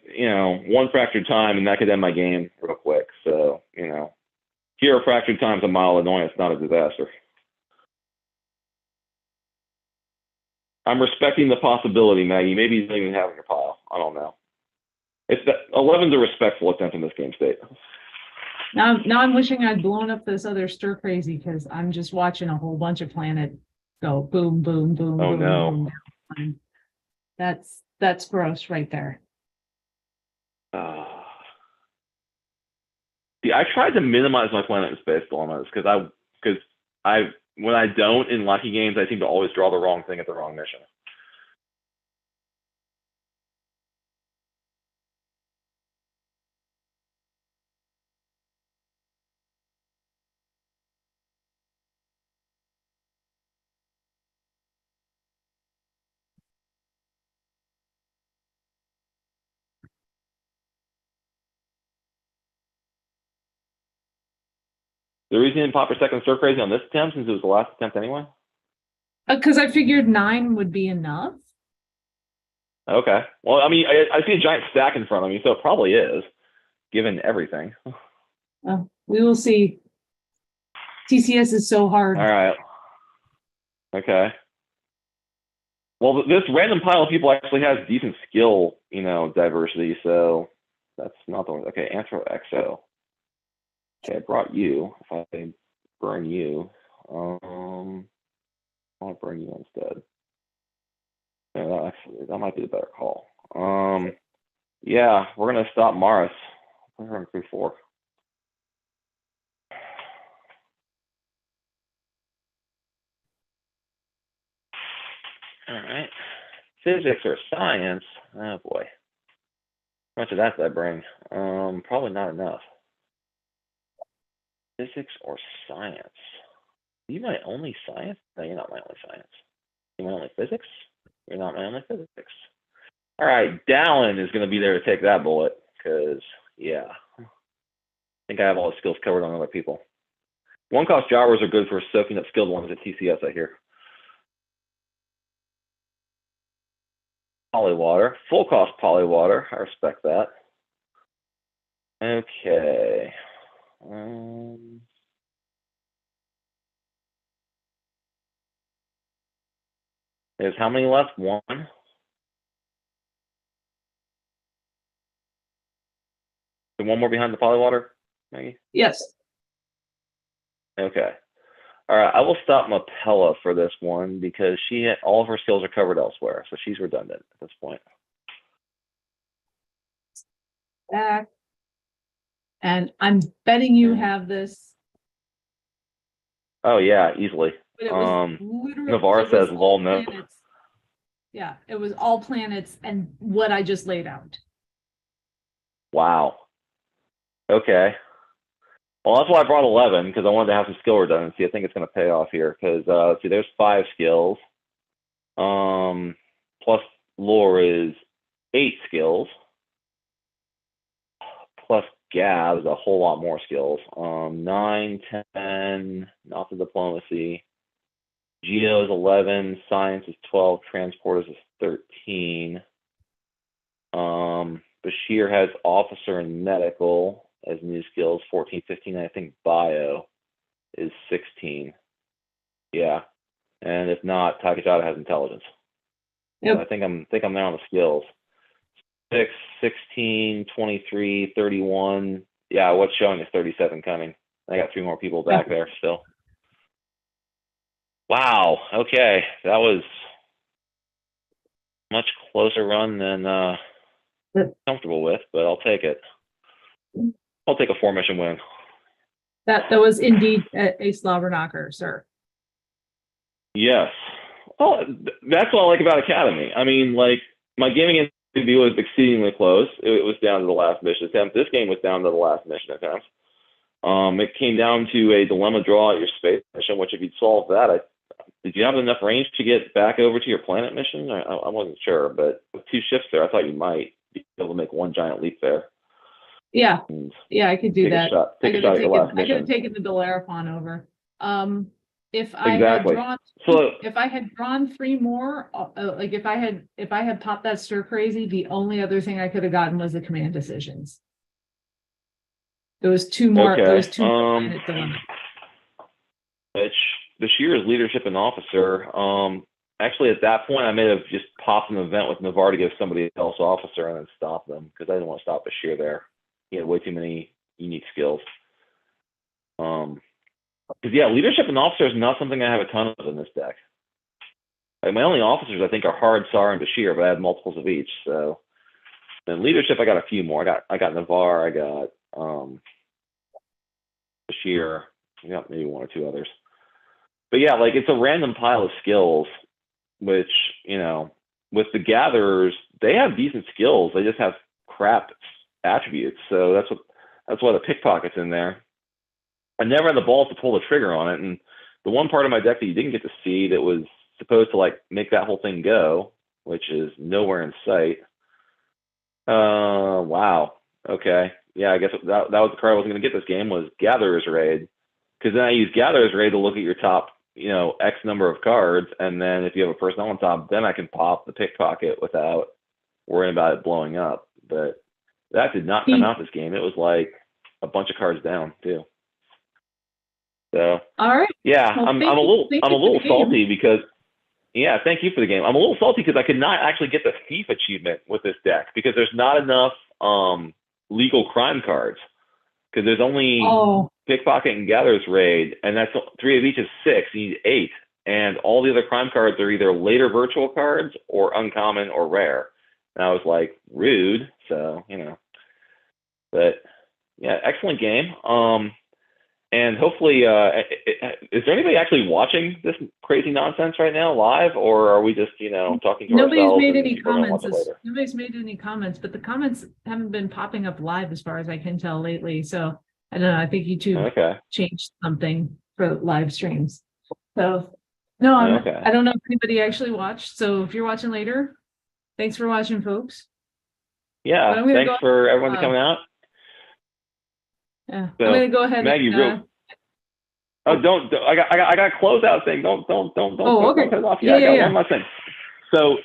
one fractured time, and that could end my game real quick. So, here fractured time's a mile annoying. It's not a disaster. I'm respecting the possibility, Maggie. Maybe you don't even have in your pile. I don't know. It's that 11's a respectful attempt in this game state. Now I'm wishing I'd blown up this other stir crazy because I'm just watching a whole bunch of planet go boom, boom, boom, Oh boom, no. boom. That's gross right there. See, I tried to minimize my planet and space dilemmas because when I don't in lucky games, I seem to always draw the wrong thing at the wrong mission. The reason you didn't pop your second stir crazy on this attempt, since it was the last attempt anyway? Because I figured 9 would be enough. Okay. Well, I mean, I see a giant stack in front of me, so it probably is, given everything. We will see. TCS is so hard. All right. Okay. Well, this random pile of people actually has decent skill, diversity, so that's not the one. Okay, Anthro XO. Okay, I brought you. If I burn you, I'll burn you instead. Yeah, that might be the better call. Yeah, we're gonna stop Mars. We're on crew 4. All right. Physics or science? Oh boy. How much of that did I bring? Probably not enough. Physics or science? Are you my only science? No, you're not my only science. You're my only physics? You're not my only physics. All right, Dallin is going to be there to take that bullet because, yeah, I think I have all the skills covered on other people. One-cost jobbers are good for soaking up skilled ones at TCS, I hear. Polywater, full-cost polywater. I respect that. Okay. There's how many left? 1? One more behind the polywater, Maggie? Yes. Okay. All right, I will stop Mapella for this one because all of her skills are covered elsewhere, so she's redundant at this point. And I'm betting you have this. Oh yeah, easily. But it was literally Navarre says lol no. Yeah, it was all planets and what I just laid out. Wow. Okay. Well, that's why I brought 11, because I wanted to have some skill redundancy. I think it's going to pay off here, because, see, there's 5 skills. Plus lore is 8 skills. Plus Gab is a whole lot more skills. 9, 10, not the diplomacy. Geo is 11, science is 12, transporters is 13. Bashir has officer and medical as new skills, 14, 15. I think bio is 16. Yeah. And if not, Takajada has intelligence. Yep. So I think I'm there on the skills. 6, 16, 23, 31. Yeah, what's showing is 37 coming. I got 3 more people back there still. Wow. Okay. That was much closer run than comfortable with, but I'll take it. I'll take a 4-mission win. That was indeed a slobber knocker, sir. Yes. Well, that's what I like about Academy. I mean, like, my gaming interview was exceedingly close. It was down to the last mission attempt. This game was down to the last mission attempt. It came down to a dilemma draw at your space mission, which if you'd solved that, did you have enough range to get back over to your planet mission? I wasn't sure, but with 2 shifts there, I thought you might be able to make one giant leap there. Yeah, I could do that. Take a shot at your last mission. I could have taken the Bellerophon over. if I had Exactly. drawn, So if I had drawn three more, like if I had popped that stir crazy, the only other thing I could have gotten was the command decisions. Those two more, okay. those two more planet dilemma. Which the Shear's leadership and officer. Actually, at that point, I may have just popped an event with Navarre to give somebody else officer and then stop them because I didn't want to stop the Shear there. He had way too many unique skills. Because yeah, leadership and officer is not something I have a ton of in this deck. Like, my only officers I think are Hard, Sar, and Bashir, but I had multiples of each. So then leadership, I got a few more. I got Navarre, I got Bashir, I got maybe one or two others. But yeah, like it's a random pile of skills, which, you know, with the gatherers, they have decent skills. They just have crap attributes. So that's why the pickpocket's in there. I never had the balls to pull the trigger on it. And the one part of my deck that you didn't get to see that was supposed to like make that whole thing go, which is nowhere in sight. Wow. Okay. Yeah, I guess that was the card I wasn't going to get this game was Gatherer's Raid. Because then I use Gatherer's Raid to look at your top, you know, X number of cards. And then if you have a personnel on top, then I can pop the pickpocket without worrying about it blowing up. But that did not come out this game. It was like a bunch of cards down too. So all right. Yeah, well, I'm a little salty because yeah, thank you for the game. I'm a little salty because I could not actually get the thief achievement with this deck because there's not enough legal crime cards. Because there's only pickpocket and gatherer's raid, and that's 3 of each is 6. You need 8, and all the other crime cards are either later virtual cards or uncommon or rare. And I was like, rude. So you know, but yeah, excellent game. And hopefully, is there anybody actually watching this crazy nonsense right now live, or are we just, you know, talking to Nobody's ourselves? Made any comments. Nobody's made any comments, but the comments haven't been popping up live as far as I can tell lately. So I don't know. I think YouTube changed something for live streams. So no, I don't know if anybody actually watched. So if you're watching later, thanks for watching, folks. Yeah, thanks for everyone coming out. Yeah, so, I'm gonna go ahead. Maggie, don't. I got a closeout thing. Don't cut it off. I got one last thing. So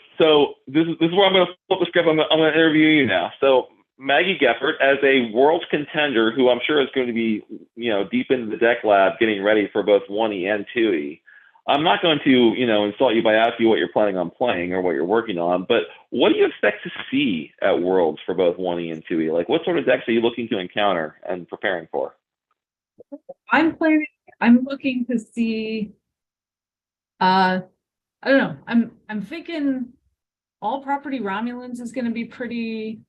this is where I'm gonna flip the script. I'm gonna interview you now. So Maggie Geffert, as a world's contender, who I'm sure is going to be, you know, deep into the deck lab, getting ready for both 1E and 2E. I'm not going to, you know, insult you by asking you what you're planning on playing or what you're working on, but what do you expect to see at Worlds for both 1E and 2E? Like, what sort of decks are you looking to encounter and preparing for? I'm looking to see, I don't know. I'm thinking all property Romulans is going to be pretty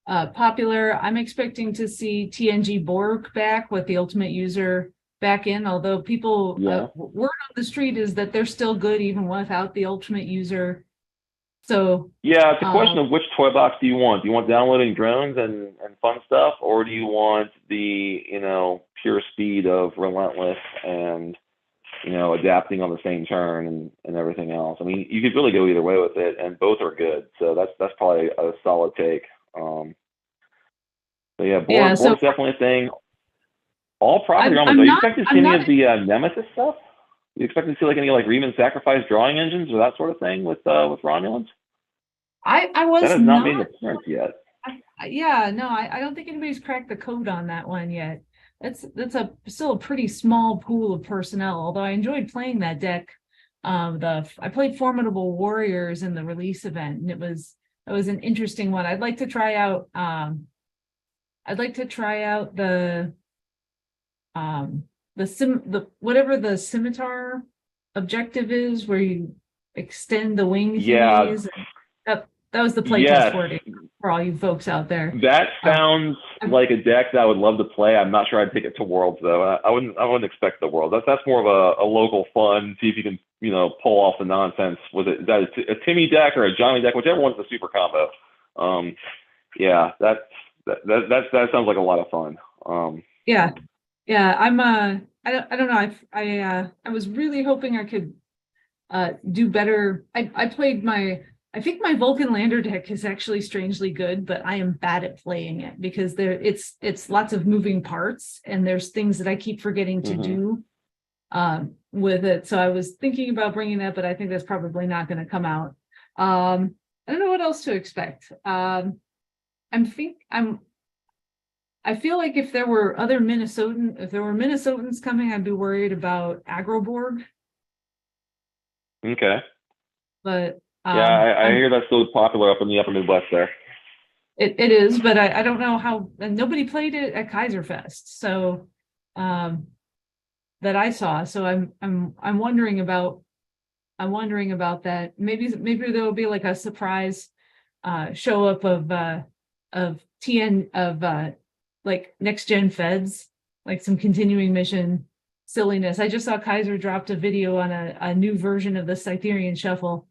popular. I'm expecting to see TNG Borg back with the Ultimate User back in, although people word on the street is that they're still good even without the Ultimate User. So yeah, it's a question of which toy box do you want? Do you want downloading drones and fun stuff, or do you want the, you know, pure speed of Relentless and, you know, adapting on the same turn and everything else? I mean, you could really go either way with it, and both are good. So that's probably a solid take. So yeah, Borg's definitely a thing. All property Romulans. Are you expecting to see any of the Nemesis stuff? You expecting to see like any like Reman Sacrifice drawing engines or that sort of thing with Romulans? I was that has not made an appearance yet. I don't think anybody's cracked the code on that one yet. That's still a pretty small pool of personnel. Although I enjoyed playing that deck. I played Formidable Warriors in the release event, and it was an interesting one. I'd like to try out. Whatever the scimitar objective is, where you extend the wing thingies. That was the playtest wording for all you folks out there. That sounds like a deck that I would love to play. I'm not sure I'd take it to Worlds though. I wouldn't expect the World. That's more of a local fun. See if you can, you know, pull off the nonsense. Is that a Timmy deck or a Johnny deck? Whichever one's the super combo. That sounds like a lot of fun. I'm I don't know. I was really hoping I could do better. I think my Vulcan Lander deck is actually strangely good, but I am bad at playing it because it's lots of moving parts and there's things that I keep forgetting to do. with it. So I was thinking about bringing that, but I think that's probably not going to come out. I don't know what else to expect. I feel like if there were Minnesotans coming, I'd be worried about Agroborg. Okay. But yeah, I hear that's still popular up in the upper Midwest there. It is, but I don't know how, and nobody played it at Kaiserfest, so that I saw. So I'm wondering about that. Maybe there will be like a surprise show up of TN of like next gen feds, like some continuing mission silliness. I just saw Kaiser dropped a video on a new version of the Cytherian Shuffle,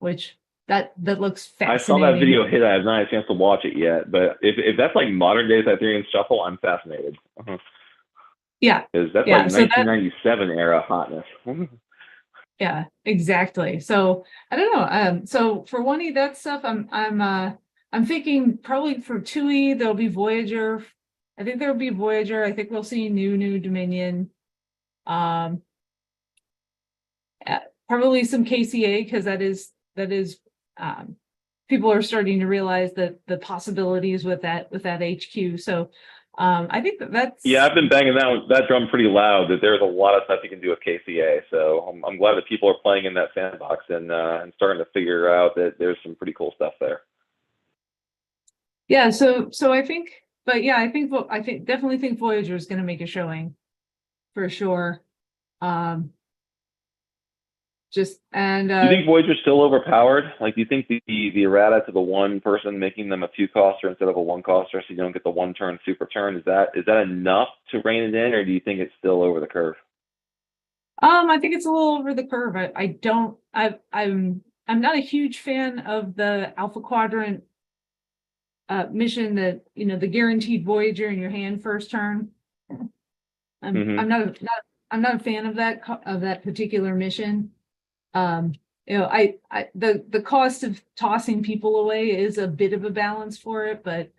which that looks fascinating. I saw that video hit. I have not had a chance to watch it yet, but if that's like modern day Cytherian Shuffle, I'm fascinated. Yeah, because that's like 1997 era hotness. Yeah, exactly. So I don't know. So for 1E, that stuff, I'm thinking probably for 2E there'll be Voyager. I think there'll be Voyager. I think we'll see new Dominion. Probably some KCA, because that is people are starting to realize that the possibilities with that HQ. So I think that's I've been banging that drum pretty loud that there's a lot of stuff you can do with KCA. So I'm glad that people are playing in that sandbox and starting to figure out that there's some pretty cool stuff there. Yeah, so I think, but yeah, I definitely think Voyager is going to make a showing for sure. Do you think Voyager's still overpowered? Like, do you think the errata to the one person making them a 2-coster instead of a 1-coster, so you don't get the 1-turn super turn, is that enough to rein it in, or do you think it's still over the curve? I think it's a little over the curve. I'm not a huge fan of the Alpha Quadrant mission that, the guaranteed Voyager in your hand first turn. I'm not a fan of that particular mission. The cost of tossing people away is a bit of a balance for it, but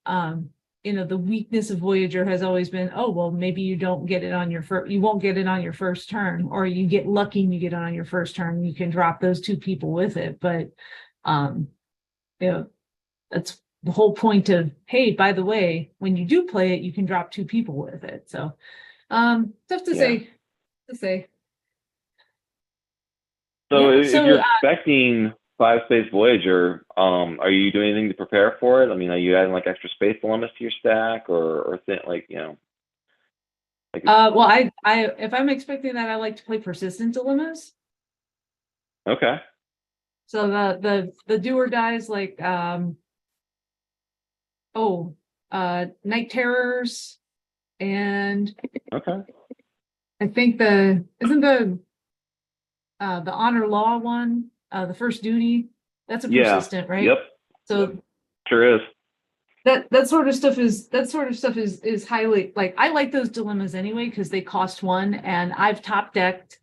the weakness of Voyager has always been, oh well, maybe you don't get it on you won't get it on your first turn, or you get lucky and you get it on your first turn. You can drop those 2 people with it, but that's the whole point of, hey, by the way, when you do play it, you can drop 2 people with it. So tough to say. So if you're expecting 5-space Voyager, are you doing anything to prepare for it? I mean, are you adding like extra space dilemmas to your stack, or like, well, I if I'm expecting that, I like to play persistent dilemmas. Okay. So the do or dies like Night Terrors, and okay. I think isn't the honor law one, the first duty, that's a persistent, right? Yep. So sure is. That sort of stuff is highly, like, I like those dilemmas anyway because they cost 1, and I've top decked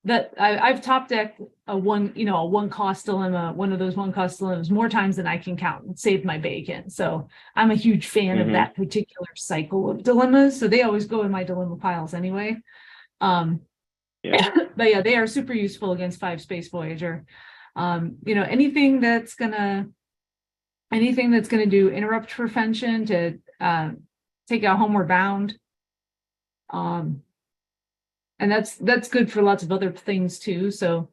a 1-cost dilemma, one of those 1-cost dilemmas more times than I can count, and saved my bacon. So I'm a huge fan of that particular cycle of dilemmas. So they always go in my dilemma piles anyway. But yeah, they are super useful against 5-space Voyager. Anything that's gonna do interrupt prevention to take out Homeward Bound. And that's good for lots of other things too. So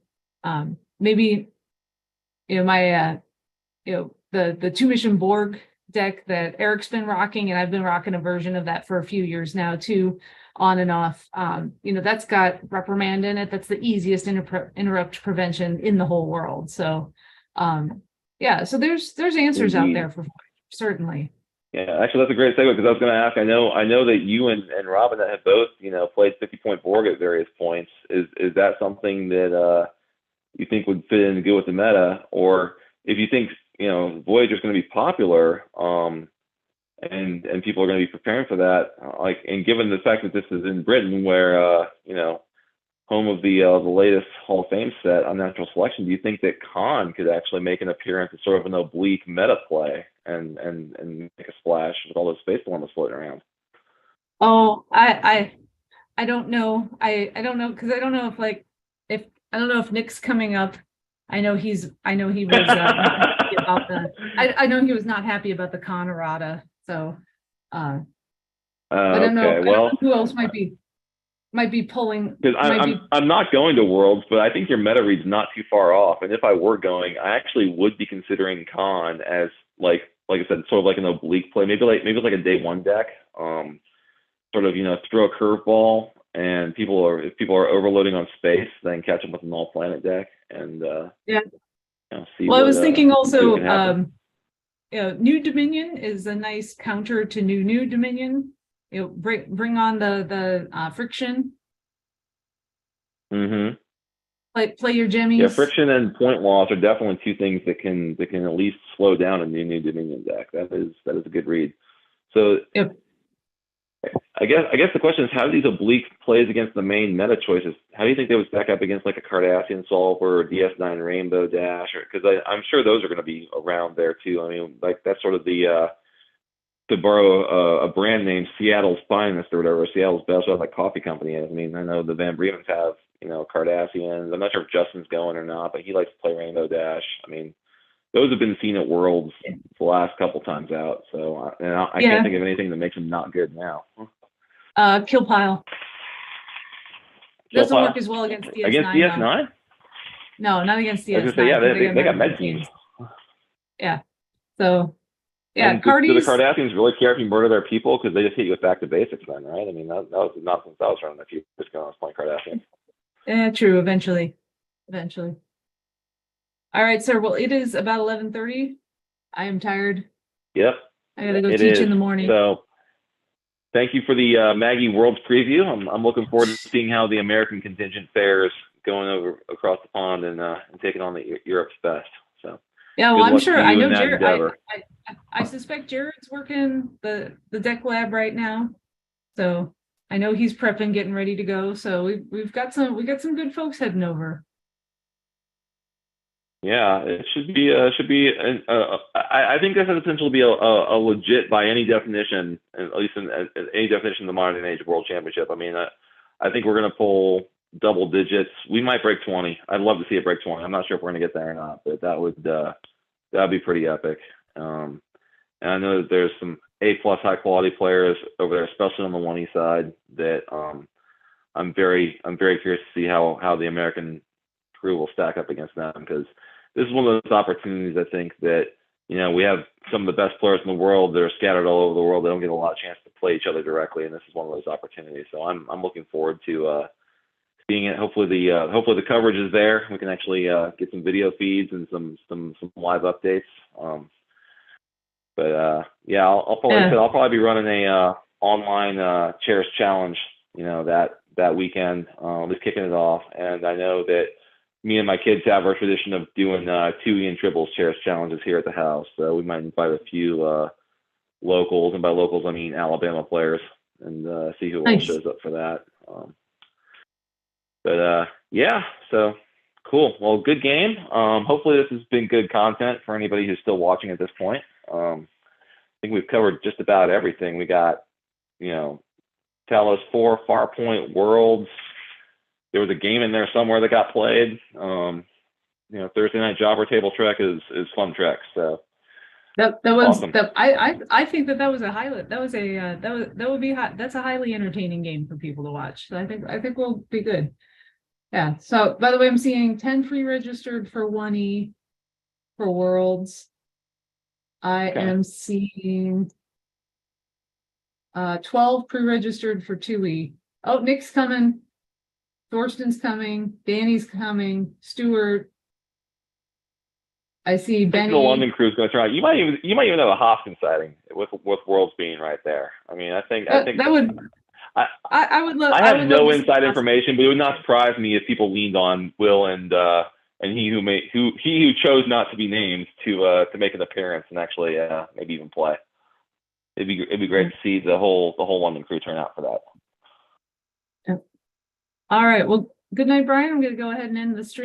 maybe my the 2-mission Borg deck that Eric's been rocking, and I've been rocking a version of that for a few years now too, on and off. That's got reprimand in it. That's the easiest interrupt prevention in the whole world. So so there's answers out there for certainly. Yeah, actually, that's a great segue, because I was going to ask. I know that you and Robin have both, played 50-point Borg at various points. Is that something that you think would fit in good with the meta, or if you think Voyager's going to be popular, and people are going to be preparing for that, and given the fact that this is in Britain, where home of the latest Hall of Fame set on natural selection, do you think that Khan could actually make an appearance as sort of an oblique meta play and make a splash with all those space dilemmas floating around? Oh, I I don't know. I don't know because I don't know if if I don't know if Nick's coming up. I know he was not happy about I know he was not happy about the Conorada. So Okay, I don't well, know who else might be pulling because I'm not going to Worlds, but I think your meta read's not too far off. And if I were going, I actually would be considering Con as like I said, sort of like an oblique play, maybe it's like a day one deck. Sort of throw a curveball, and if people are overloading on space, then catch them with an all planet deck, and yeah. see Well, I what was thinking see what also can happen. New Dominion is a nice counter to New Dominion. Bring on the friction. Mm-hmm. Play your Yeah, jimmies. friction and point loss are definitely two things that can at least slow down a new Dominion deck. That is a good read. So Yep. I guess the question is, how do these oblique plays against the main meta choices? How do you think they would stack up against like a Cardassian Solver or DS9 Rainbow Dash? Because I'm sure those are going to be around there too. I mean, like that's sort of the to borrow a brand name, Seattle's Finest or whatever, Seattle's Best, what like coffee company is. I mean, I know the Van Bremens have Cardassians. I'm not sure if Justin's going or not, but he likes to play Rainbow Dash. I mean, those have been seen at Worlds the last couple times out. So I can't think of anything that makes them not good now. Kill pile. Doesn't work as well against DS9. Against DS9? No, not against DS9. I was gonna say, yeah, they got med teams. Yeah. So yeah, and do the Cardassians really care if you murder their people? Because they just hit you with back to basics then, right? I mean, that was the nonsense I was running a few years ago. I was playing Cardassians. Yeah, true. Eventually. All right, sir. Well, it is about 11:30. I am tired. Yep. I gotta go teach in the morning. So thank you for the Maggie Worlds preview. I'm looking forward to seeing how the American contingent fares going over across the pond and taking on the Europe's best. So yeah, well, I'm sure. I know Jared. I suspect Jared's working the deck lab right now, so I know he's prepping, getting ready to go. So we got some good folks heading over. Yeah, it should be. I think this has the potential to be a legit, by any definition, at least in any definition of the modern age World Championship. I mean, I think we're going to pull double digits. We might break 20. I'd love to see it break 20. I'm not sure if we're going to get there or not, but that'd be pretty epic. And I know that there's some A+ high quality players over there, especially on the 1E side, that I'm very curious to see how the American crew will stack up against them, because this is one of those opportunities. I think that we have some of the best players in the world that are scattered all over the world. They don't get a lot of chance to play each other directly, and this is one of those opportunities. So I'm looking forward to seeing it. Hopefully the coverage is there. We can actually get some video feeds and some live updates. Yeah, I'll probably be running a online chairs challenge, that weekend, at least kicking it off. And I know that me and my kids have our tradition of doing 2E and Tribbles chairs challenges here at the house. So we might invite a few locals, and by locals I mean Alabama players, and see who else shows up for that. Yeah, so cool. Well, good game. Hopefully this has been good content for anybody who's still watching at this point. I think we've covered just about everything. We got, Talos 4, Farpoint, Worlds. There was a game in there somewhere that got played. Thursday night Jobber Table Trek is Fun Trek. So that was awesome. I think that was a highlight. That's a highly entertaining game for people to watch. So I think we'll be good. Yeah. So by the way, I'm seeing 10 pre-registered for 1E for Worlds. I am seeing 12 pre-registered for 2E. Oh, Nick's coming. Thorsten's coming. Danny's coming. Stuart. I see Benny. The London crew's going to try. You might even have a Hoskins sighting with Worlds being right there. I mean, I think that would. I would love. I have no inside information, but it would not surprise me if people leaned on Will and he who chose not to be named to make an appearance and actually maybe even play. It'd be great to see the whole London crew turn out for that. All right. Well, good night, Brian. I'm going to go ahead and end the stream.